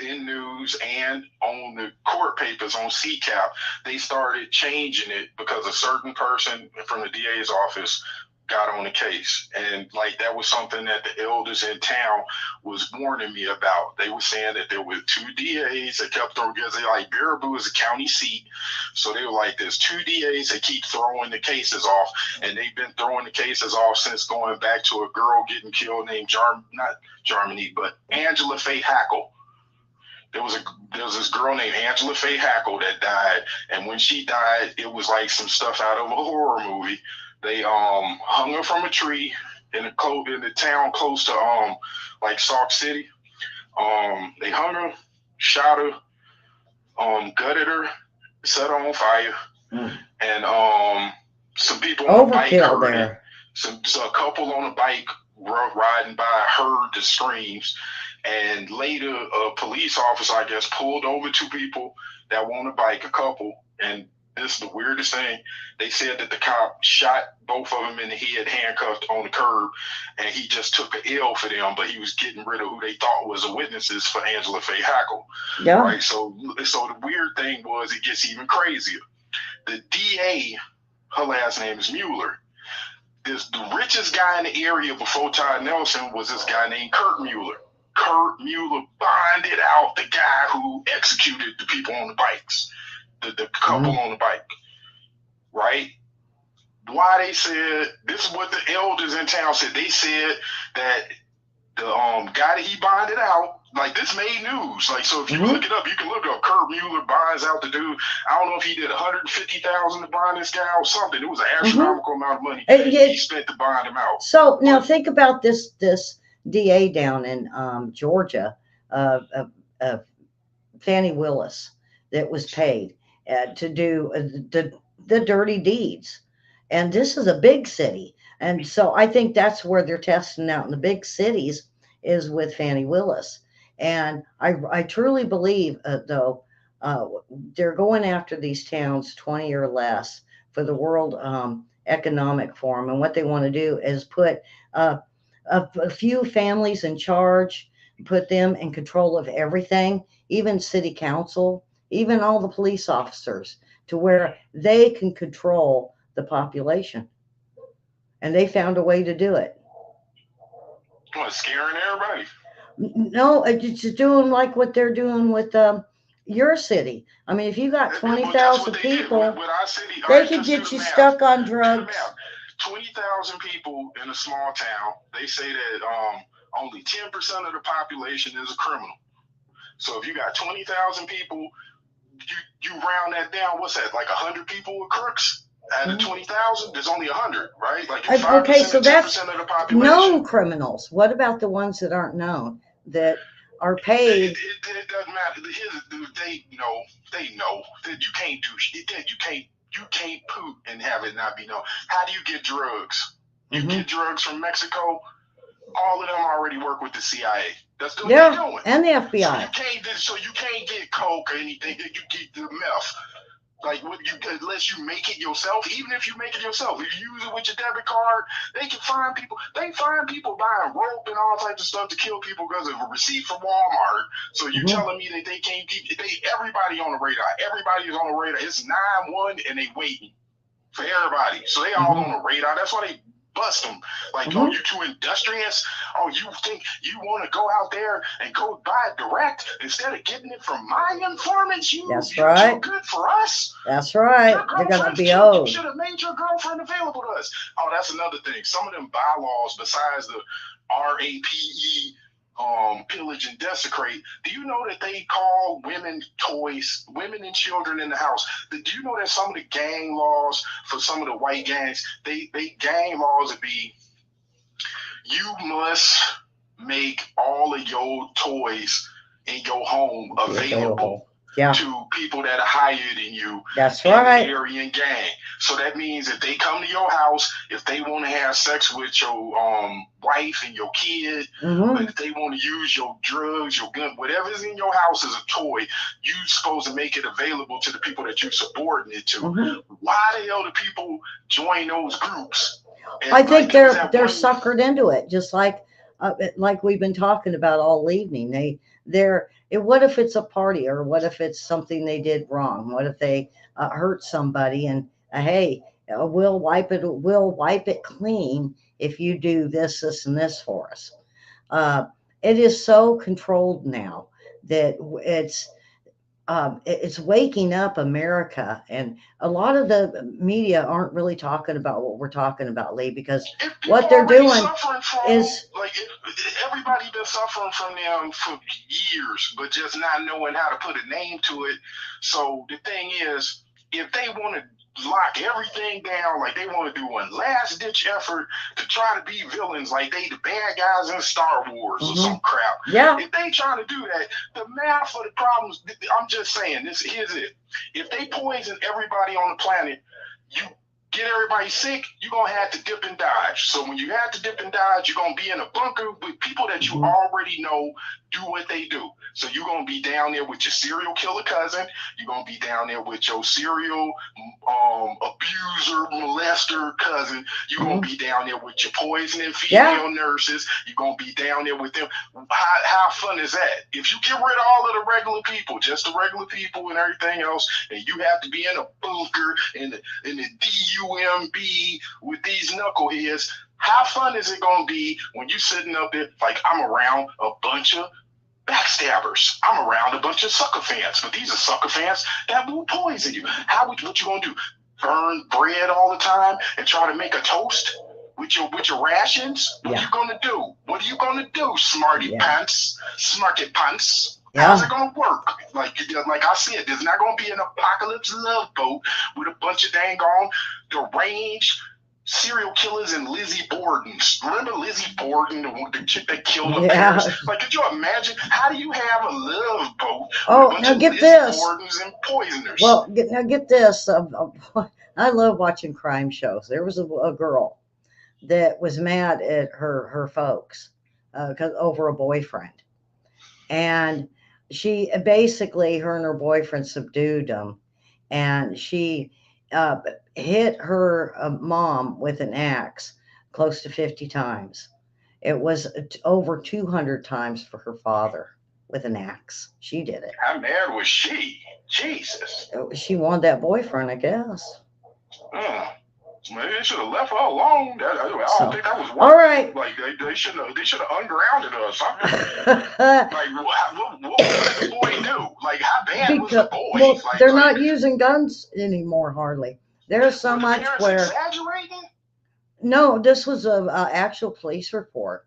S2: in news and on the court papers on CCAP? They started changing it because a certain person from the DA's office got on the case, and like that was something that the elders in town was warning me about. They were saying that there were 2 DAs that kept throwing, because they like Baraboo is a county seat, so they were like, there's 2 DAs that keep throwing the cases off, and they've been throwing the cases off since going back to a girl getting killed named not Germany, but Angela Faye Hackle. There was this girl named Angela Faye Hackle that died, and when she died, it was like some stuff out of a horror movie. They hung her from a tree in the town close to like Sauk City. They hung her, shot her, gutted her, set her on fire, and some people on a bike heard it. So a couple on a bike riding by heard the screams, and later a police officer, I guess, pulled over 2 people that were on a bike, a couple, and this is the weirdest thing. They said that the cop shot both of them in the head, handcuffed on the curb, and he just took an L for them, but he was getting rid of who they thought was the witnesses for Angela Faye Hackle.
S1: Yeah.
S2: Right. So the weird thing was, it gets even crazier. The DA, her last name is Mueller. The richest guy in the area before Todd Nelson was this guy named Kurt Mueller. Kurt Mueller bonded out the guy who executed the people on the bikes, the couple on the bike, right? Why they said, this is what the elders in town said. They said that the guy that he bonded out, like, this made news. Like, so if you look it up, you can look up Kurt Mueller bonds out the dude. I don't know if he did $150,000 to bond this guy or something. It was an astronomical amount of money he spent to bond him out.
S1: So now think about this DA down in Georgia, Fannie Willis, that was paid to do the dirty deeds. And this is a big city. And so I think that's where they're testing out in the big cities is with Fannie Willis. And I truly believe, though, they're going after these towns 20 or less for the World Economic Forum. And what they want to do is put a few families in charge, put them in control of everything, even city council, even all the police officers, to where they can control the population. And they found a way to do it.
S2: What, scaring everybody?
S1: No, it's doing like what they're doing with your city. I mean, if you got 20,000 people, they could get you stuck on drugs.
S2: 20,000 people in a small town. They say that only 10% of the population is a criminal. So if you got 20,000 people, you round that down. What's that? Like 100 people with crooks? Out of 20,000, there's only 100, right? Like
S1: okay, so that's
S2: of the population.
S1: Known criminals. What about the ones that aren't known, that are paid?
S2: It doesn't matter. They know that you can't do shit. You can't poop and have it not be known. How do you get drugs? You get drugs from Mexico. All of them already work with the CIA. That's what they're doing.
S1: And the FBI.
S2: So you can't get coke or anything. You get the meth. Like, unless you make it yourself, even if you make it yourself, if you use it with your debit card, they can find people. They find people buying rope and all types of stuff to kill people because of a receipt from Walmart. So you're telling me that they can't keep everybody on the radar. Everybody is on the radar. It's 9-1 and they waiting for everybody. So they all on the radar. That's why they bust them. Like, oh, you too industrious? Oh, you think you want to go out there and go buy it direct instead of getting it from my informants?
S1: That's right.
S2: Too good for us.
S1: That's right. They're going to be owed.
S2: You should have made your girlfriend available to us. Oh, that's another thing. Some of them bylaws, besides the RAPE, pillage and desecrate, do you know that they call women toys, women and children in the house? Do you know that some of the gang laws for some of the white gangs, they gang laws would be, you must make all of your toys in your home available to people that are higher than you.
S1: That's right.
S2: In the Aryan gang. So that means if they come to your house, if they want to have sex with your wife and your kid, but if they want to use your drugs, your gun, whatever's in your house is a toy, you're supposed to make it available to the people that you're subordinate to. Why the hell do people join those groups? And
S1: I think they're suckered into it, just like we've been talking about all evening. What if it's a party, or what if it's something they did wrong? What if they hurt somebody, and hey, we'll wipe it clean if you do this, and this for us. It is so controlled now that it's waking up America, and a lot of the media aren't really talking about what we're talking about, Lee, because what they're doing is
S2: everybody been suffering from them for years, but just not knowing how to put a name to it. So the thing is, if they want to lock everything down, like they want to do one last ditch effort to try to be villains, like they the bad guys in Star Wars or some crap.
S1: Yeah.
S2: If they trying to do that, the math for the problems, I'm just saying, here's it. If they poison everybody on the planet, you get everybody sick, you're going to have to dip and dodge. So when you have to dip and dodge, you're going to be in a bunker with people that you already know do what they do. So you're gonna be down there with your serial killer cousin. You're gonna be down there with your serial abuser, molester cousin. You're gonna
S1: Mhm.
S2: be down there with your poisoning
S1: Yeah.
S2: female nurses. You're gonna be down there with them. How fun is that? If you get rid of all of the regular people, just the regular people and everything else, and you have to be in a bunker in the DUMB with these knuckleheads, how fun is it gonna be when you sitting up there like I'm around a bunch of backstabbers. I'm around a bunch of sucker fans, but these are sucker fans that will poison you. What you gonna do? Burn bread all the time and try to make a toast with your rations? What are
S1: Yeah.
S2: you gonna do? What are you gonna do, smarty
S1: Yeah.
S2: pants, smarty pants? How's
S1: Yeah.
S2: it gonna work? Like I said, there's not gonna be an apocalypse love boat with a bunch of dang on deranged serial killers and Lizzie Bordens. Remember Lizzie Borden, the chick that killed her parents?
S1: Yeah.
S2: Like, could you imagine? How do you have a love boat with a
S1: Oh,
S2: bunch
S1: now
S2: of
S1: get
S2: Lizzie
S1: this.
S2: Bordens and poisoners?
S1: Well, now get this. I love watching crime shows. There was a girl that was mad at her folks because over a boyfriend, and she basically her and her boyfriend subdued him, and she uh, hit her mom with an axe close to 50 times. It was over 200 times for her father with an axe. She did it.
S2: How mad was she? Jesus.
S1: She wanted that boyfriend, I guess.
S2: Mm. Maybe they should have left her alone. I don't
S1: So,
S2: think that was
S1: all
S2: worth.
S1: right.
S2: Like they should have ungrounded her or something. Like what did the boy do? Like how bad was the
S1: Because
S2: boy?
S1: well,
S2: Like
S1: they're not using guns anymore hardly. There's so
S2: were the
S1: much
S2: parents
S1: where
S2: exaggerating?
S1: no, this was a actual police report.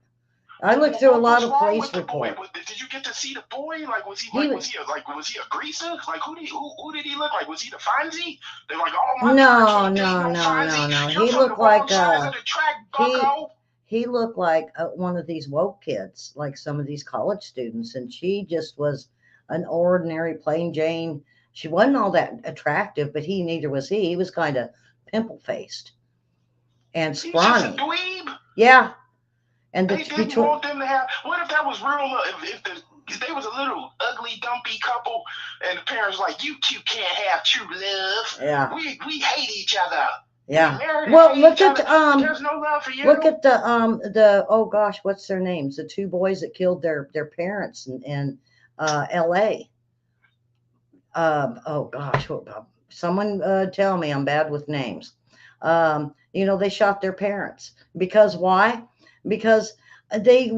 S1: I looked through a
S2: What
S1: lot
S2: was
S1: of
S2: wrong with
S1: police
S2: the boy?
S1: reports.
S2: Did you get to see the boy? Like was he
S1: He
S2: was he a greaser? Like who did he look like? Was he the Fonzie? They're like, oh my church
S1: no,
S2: ain't dating
S1: no,
S2: no
S1: no, no,
S2: Fonzie.
S1: no.
S2: You're
S1: He
S2: from the
S1: looked
S2: wrong
S1: like
S2: side of the track,
S1: he
S2: bucko.
S1: he looked like one of these woke kids, like some of these college students, and she just was an ordinary plain Jane. She wasn't all that attractive, but he neither was he. He was kind of pimple faced and
S2: He's just a
S1: scrawny.
S2: dweeb.
S1: Yeah, and
S2: They
S1: the
S2: didn't
S1: between
S2: want them to have. What if that was real? If they was a little ugly, dumpy couple, and the parents like, you two can't have true love.
S1: yeah.
S2: We hate each other.
S1: Yeah.
S2: We married and
S1: Well,
S2: hate each other. There's no love for you.
S1: look at the oh gosh, what's their names? The two boys that killed their parents in L.A. Oh gosh, someone tell me I'm bad with names. They shot their parents because why? Because they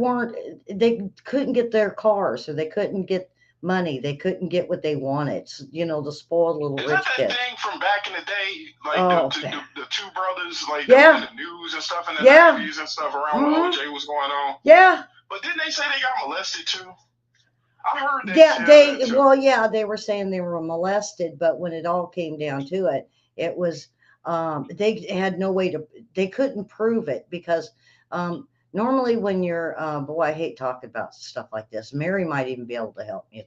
S1: couldn't get their cars or they couldn't get money. They couldn't get what they wanted. The spoiled little
S2: Is
S1: rich
S2: that
S1: kids.
S2: thing from back in the day, like
S1: Oh,
S2: the two brothers, like
S1: yeah,
S2: in the news and stuff in the
S1: yeah,
S2: 90s and stuff around when
S1: hmm
S2: OJ was going on?
S1: yeah.
S2: But didn't they say they got molested too? I heard they
S1: Yeah,
S2: said that too.
S1: they were saying they were molested, but when it all came down to it, it was they had no way to they couldn't prove it because normally when you're boy, I hate talking about stuff like this. Mary might even be able to help me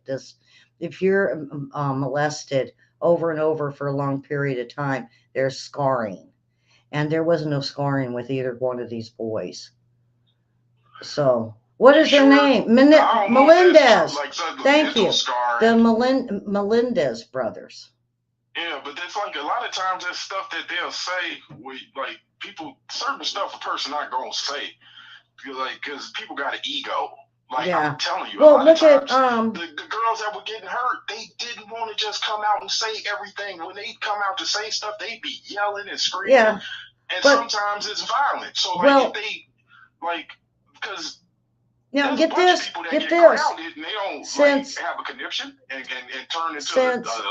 S1: if you're molested over and over for a long period of time, there's scarring, and there was no scarring with either one of these boys. So, what is their name? Melendez. Thank you. The Melendez brothers.
S2: Yeah, but it's like a lot of times that stuff that they'll say, like people, certain stuff a person not gonna say, because people got an ego. Like
S1: Yeah.
S2: I'm telling you,
S1: Well,
S2: a lot
S1: look
S2: of
S1: at
S2: times the girls that were getting hurt, they didn't want to just come out and say everything. When they come out to say stuff, they'd be yelling and screaming.
S1: yeah,
S2: And
S1: but
S2: sometimes it's violent. So like
S1: well,
S2: if they because
S1: now
S2: there's a
S1: get
S2: bunch of
S1: this,
S2: people that
S1: get
S2: get
S1: this.
S2: grounded and they don't
S1: Since
S2: have a conniption and turn into
S1: since
S2: a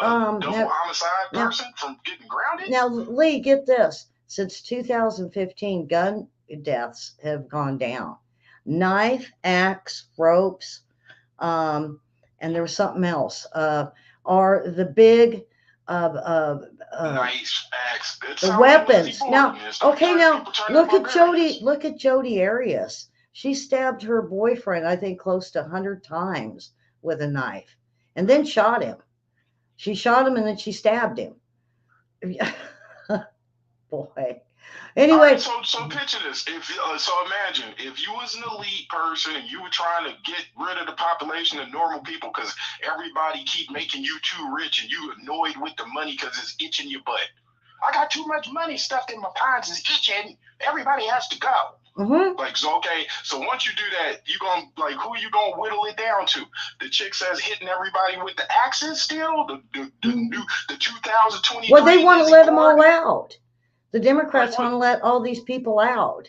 S2: double homicide person from getting grounded.
S1: now Lee, get this. Since 2015, gun deaths have gone down. Knife, axe, ropes, and there was something else. Are the big
S2: Nice axe.
S1: the weapons. Now, okay, now look at Jody Arias. She stabbed her boyfriend, I think, close to 100 times with a knife, and then shot him. She shot him and then she stabbed him. Boy,
S2: All right,
S1: Anyway,
S2: so picture this. If so, imagine if you was an elite person and you were trying to get rid of the population of normal people because everybody keep making you too rich and you annoyed with the money because it's itching your butt. I got too much money stuffed in my pants, it's itching. Everybody has to go. Like, so okay, so once you do that, you gonna like who you gonna whittle it down to? The chick says hitting everybody with the axes still? The 2023.
S1: well, they want to
S2: Lizzie
S1: let them all
S2: Borden?
S1: out. The Democrats
S2: Like
S1: want
S2: what?
S1: to let all these people out.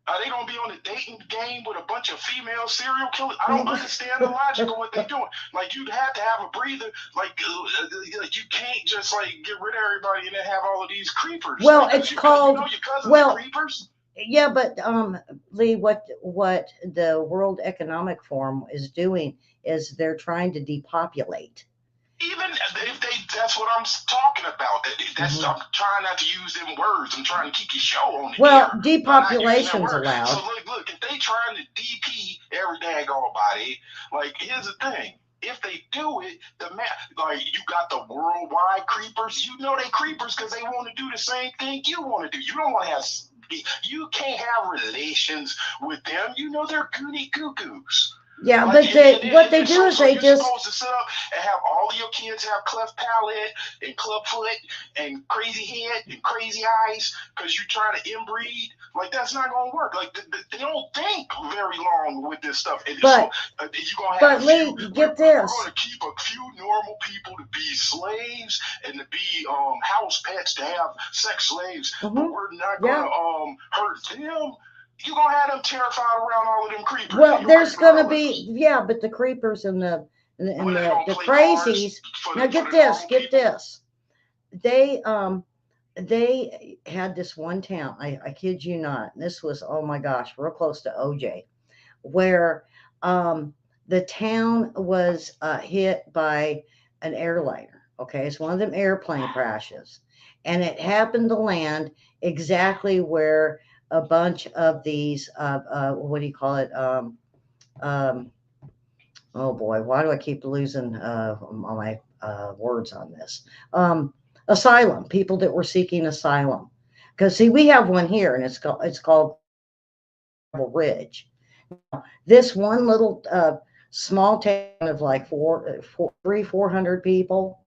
S2: Are they gonna be on a dating game with a bunch of female serial killers? I don't understand the logic of what they're doing. Like you'd have to have a breather. Like you can't just like get rid of everybody and then have all of these creepers.
S1: Well,
S2: Like,
S1: it's
S2: you
S1: called,
S2: know your cousins
S1: well,
S2: are creepers.
S1: yeah, but Lee, what the World Economic Forum is doing is they're trying to depopulate.
S2: Even if that's what I'm talking about. That's I'm trying not to use them words. I'm trying to keep the show on the
S1: Well,
S2: air.
S1: depopulation's
S2: So
S1: allowed.
S2: look, if they trying to DP every daggone body, like here's the thing. If they do it, like you got the worldwide creepers. You know they creepers because they want to do the same thing you want to do. You don't want to have. You can't have relations with them. You know they're goody goo goos.
S1: Yeah,
S2: Like,
S1: but what they do is they
S2: you're
S1: just,
S2: supposed to sit up and have all of your kids have cleft palate and club foot and crazy head and crazy eyes because you're trying to inbreed. Like that's not gonna work. Like they don't think very long with this stuff. And
S1: but
S2: so you're gonna
S1: but
S2: have
S1: Lee, get
S2: we're
S1: this.
S2: gonna keep a few normal people to be slaves and to be house pets to have sex slaves, but we're not gonna hurt them. You're gonna have them terrified around all of them creepers.
S1: Well, there's gonna be, yeah, but the creepers and the crazies. Now get this. They had this one town. I kid you not. This was, oh my gosh, real close to OJ, where the town was hit by an airliner. Okay, it's one of them airplane crashes, and it happened to land exactly where a bunch of these what do you call it? Um, oh boy, why do I keep losing my words on this? Asylum, people that were seeking asylum. Because see, we have one here, and it's called Ridge. This one little small town of like 400 people.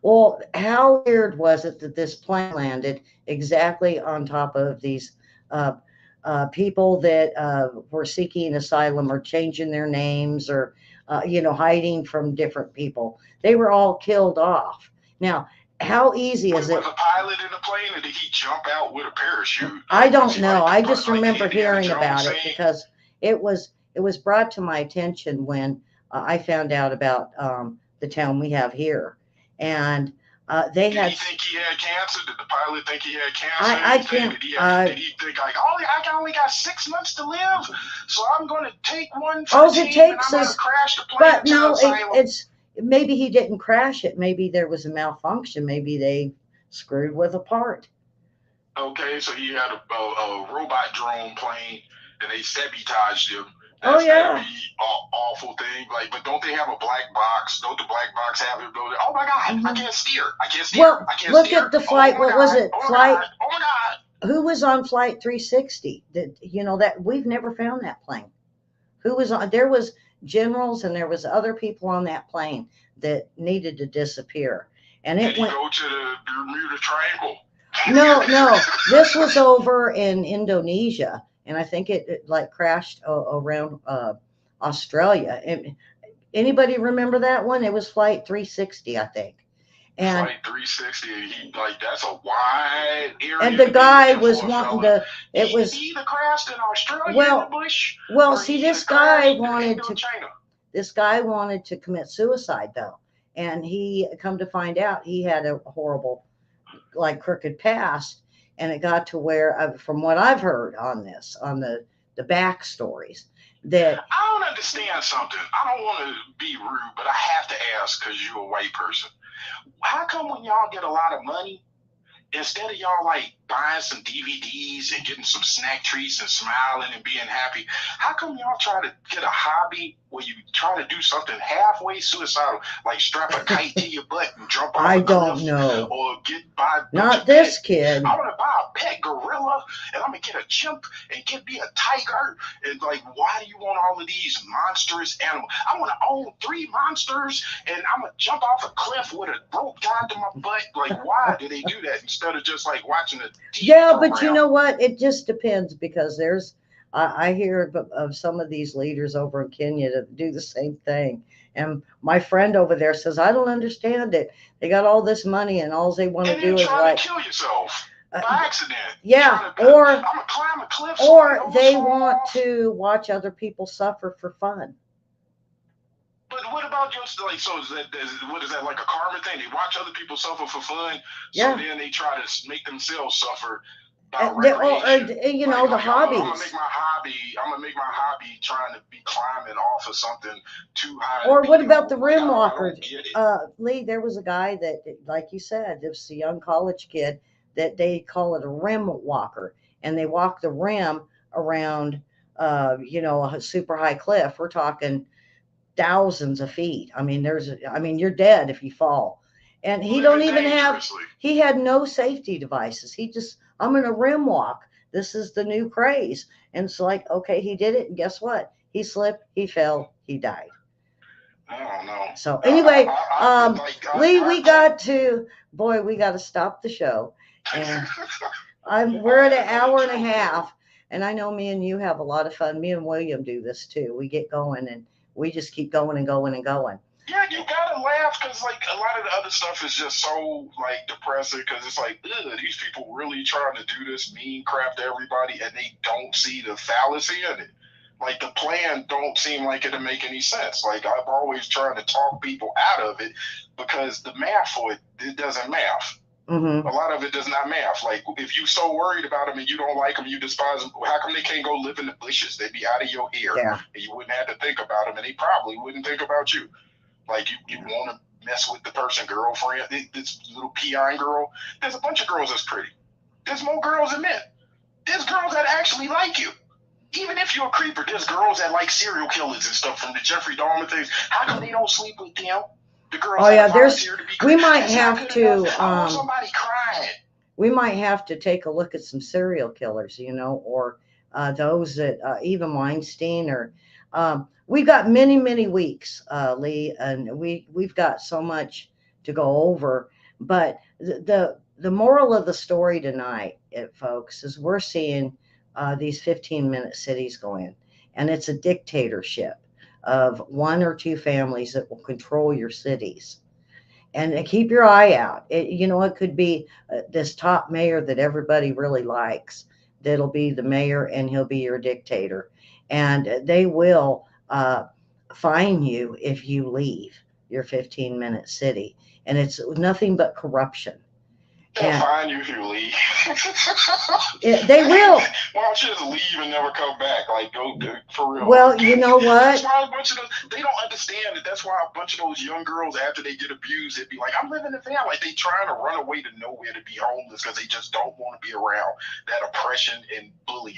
S1: Well, how weird was it that this plane landed exactly on top of these uh, people that were seeking asylum or changing their names or, hiding from different people? They were all killed off. Now, how easy is it?
S2: Was a pilot in the plane, or did he jump out with a parachute?
S1: I don't know. I just remember hearing about it because it was brought to my attention when I found out about the town we have here, and they
S2: Did
S1: had.
S2: he think he had cancer? Did the pilot think he had cancer?
S1: I can't.
S2: Did he think like, I only got 6 months to live, so I'm going to take one for
S1: All
S2: the
S1: it
S2: team
S1: takes
S2: and I'm
S1: is.
S2: going to crash the plane
S1: But
S2: to
S1: no,
S2: asylum?
S1: it's maybe he didn't crash it. Maybe there was a malfunction. Maybe they screwed with a part.
S2: Okay, so he had a robot drone plane, and they sabotaged him.
S1: Oh yeah.
S2: That'd be an awful thing. Like, but don't they have a black box? Don't the black box have it? Oh my God, I can't steer. I can't steer.
S1: Well,
S2: I can't
S1: look
S2: steer.
S1: at the flight. What was it?
S2: Oh
S1: Flight.
S2: God. Oh my God.
S1: Who was on flight 360? That we've never found that plane. Who was on? There was generals and there was other people on that plane that needed to disappear. And it went.
S2: Go to the Bermuda Triangle.
S1: No. This was over in Indonesia, and I think it like crashed around Australia. Anybody remember that one? It was Flight 360, I think. And
S2: Flight 360, that's a wide area.
S1: And the guy was wanting to. It was.
S2: He either crashed in Australia
S1: Well,
S2: in the bush.
S1: Well, see, this guy
S2: wanted to. China.
S1: This guy wanted to commit suicide though, and he come to find out he had a horrible, like crooked past, and it got to where, from what I've heard on this, on the backstories, that
S2: I don't understand something. I don't want to be rude, but I have to ask because you're a white person. How come when y'all get a lot of money, instead of y'all like buying some DVDs and getting some snack treats and smiling and being happy, how come y'all try to get a hobby where you try to do something halfway suicidal, like strap a kite to your butt and jump off
S1: I
S2: a cliff,
S1: don't know,
S2: or buy
S1: not this kid.
S2: I want to buy a pet gorilla, and I'm gonna get a chimp and get me a tiger. And like, why do you want all of these monstrous animals? I want to own 3 monsters, and I'm gonna jump off a cliff with a rope tied to my butt. Like, why do they do that instead of just like watching a TV
S1: Yeah, but you
S2: program?
S1: know what? It just depends because I hear of some of these leaders over in Kenya that do the same thing. And my friend over there says, I don't understand it. They got all this money and all they want to
S2: And then
S1: do is
S2: trying to
S1: like,
S2: kill yourself
S1: uh,
S2: by accident.
S1: yeah,
S2: Trying to,
S1: or
S2: I'm gonna climb a cliff so my
S1: or
S2: nose
S1: they
S2: fall
S1: want
S2: off.
S1: to watch other people suffer for fun.
S2: But what about just like, so what is that, like a karma thing? They watch other people suffer for fun, so
S1: Yeah.
S2: then they try to make themselves suffer by
S1: Or
S2: recreation.
S1: you know,
S2: Like,
S1: the
S2: I'm gonna make
S1: hobbies.
S2: my hobby. I'm gonna make my hobby trying to be climbing off of something too high to
S1: Or what
S2: be
S1: about the
S2: no. Like,
S1: rim
S2: I
S1: walkers?
S2: don't get it.
S1: Lee, there was a guy that, like you said, it was a young college kid that they call it a rim walker, and they walk the rim around, you know, a super high cliff. We're talking thousands of feet. I mean, I mean, you're dead if you fall. And he don't
S2: Living
S1: even have,
S2: dangerously.
S1: he had no safety devices. He just, I'm going to rim walk. This is the new craze. And it's like, okay, he did it. And guess what? He slipped, he fell, he died.
S2: I don't know.
S1: So anyway,
S2: Like
S1: Lee,
S2: our
S1: we got to, boy, we got to stop the show. And we're at an hour and a half. And I know me and you have a lot of fun. Me and William do this too. We get going and we just keep going and going and going.
S2: Yeah, you gotta laugh because like a lot of the other stuff is just so like depressing because it's like, ugh, these people really trying to do this mean crap to everybody and they don't see the fallacy in it. Like the plan don't seem like it'll make any sense. Like I've always tried to talk people out of it because the math for it doesn't math.
S1: Mm-hmm.
S2: A lot of it does not math. Like if you so worried about them and you don't like them, you despise them. How come they can't go live in the bushes? They'd be out of your ear,
S1: Yeah.
S2: and you wouldn't have to think about them, and they probably wouldn't think about you. Like you want to mess with the person, girlfriend, this little peon girl. There's a bunch of girls that's pretty. There's more girls than men. There's girls that actually like you. Even if you're a creeper, there's girls that like serial killers and stuff from the Jeffrey Dahmer things. How come they don't sleep with them? The girls
S1: Oh yeah,
S2: that volunteer to be
S1: we
S2: creepy.
S1: might
S2: That's
S1: have
S2: not good
S1: to
S2: enough. I want somebody crying.
S1: we might have to take a look at some serial killers, you know, or those that even Weinstein or we've got many, many weeks, Lee, and we've got so much to go over. But the moral of the story tonight, folks, is we're seeing these 15-minute cities go in, and it's a dictatorship of one or two families that will control your cities. And keep your eye out. You know, it could be this top mayor that everybody really likes. That'll be the mayor, and he'll be your dictator. And they will fine you if you leave your 15-minute city. And it's nothing but corruption.
S2: They'll
S1: And
S2: find you if you leave.
S1: they will.
S2: Why don't you just leave and never come back? Like, go for real.
S1: Well, you know
S2: That's
S1: what?
S2: why a bunch of those, they don't understand that. That's why a bunch of those young girls, after they get abused, they'd be like, I'm living in a van. Like, they trying to run away to nowhere to be homeless because they just don't want to be around that oppression and bullying.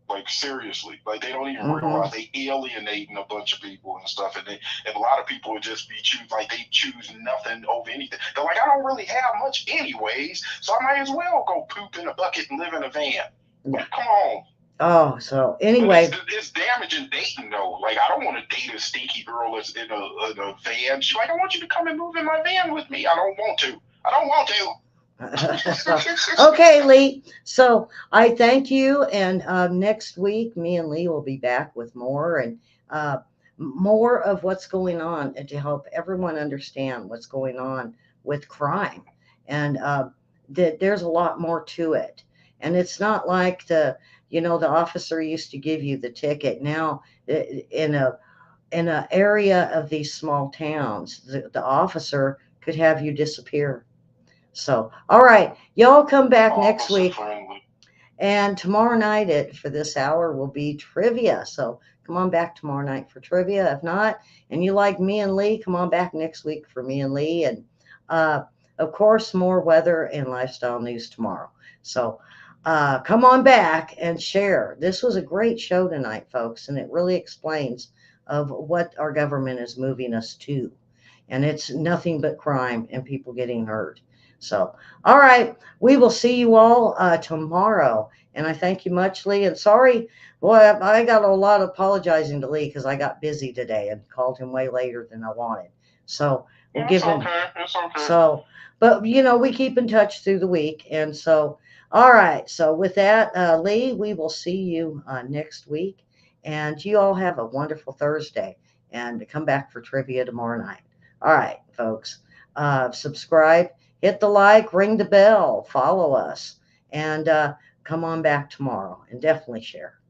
S2: Like seriously, like they don't even realize they alienating a bunch of people and stuff, and a lot of people would just be they choose nothing over anything. They're like, I don't really have much anyways, so I might as well go poop in a bucket and live in a van. Like, come on.
S1: Oh, so anyway,
S2: but it's damaging dating though. Like I don't want to date a stinky girl that's in a van. She's like, I want you to come and move in my van with me. I don't want to. I don't want to.
S1: Okay, Lee. So I thank you. And next week, me and Lee will be back with more and more of what's going on and to help everyone understand what's going on with crime. And that there's a lot more to it. And it's not like the officer used to give you the ticket. Now, in a area of these small towns, the officer could have you disappear. So, all right, y'all come back next week. And tomorrow night for this hour will be trivia. So come on back tomorrow night for trivia. If not, and you like me and Lee, come on back next week for me and Lee. And of course, more weather and lifestyle news tomorrow. So come on back and share. This was a great show tonight, folks, and it really explains of what our government is moving us to. and it's nothing but crime and people getting hurt. So, all right, we will see you all tomorrow. And I thank you much, Lee. And sorry, boy, I got a lot of apologizing to Lee because I got busy today and called him way later than I wanted. So we'll
S2: It's
S1: give him.
S2: okay. It's okay.
S1: So, but we keep in touch through the week, and so, all right. So with that, Lee, we will see you next week, and you all have a wonderful Thursday, and come back for trivia tomorrow night. All right, folks, subscribe, hit the like, ring the bell, follow us, and come on back tomorrow, and definitely share.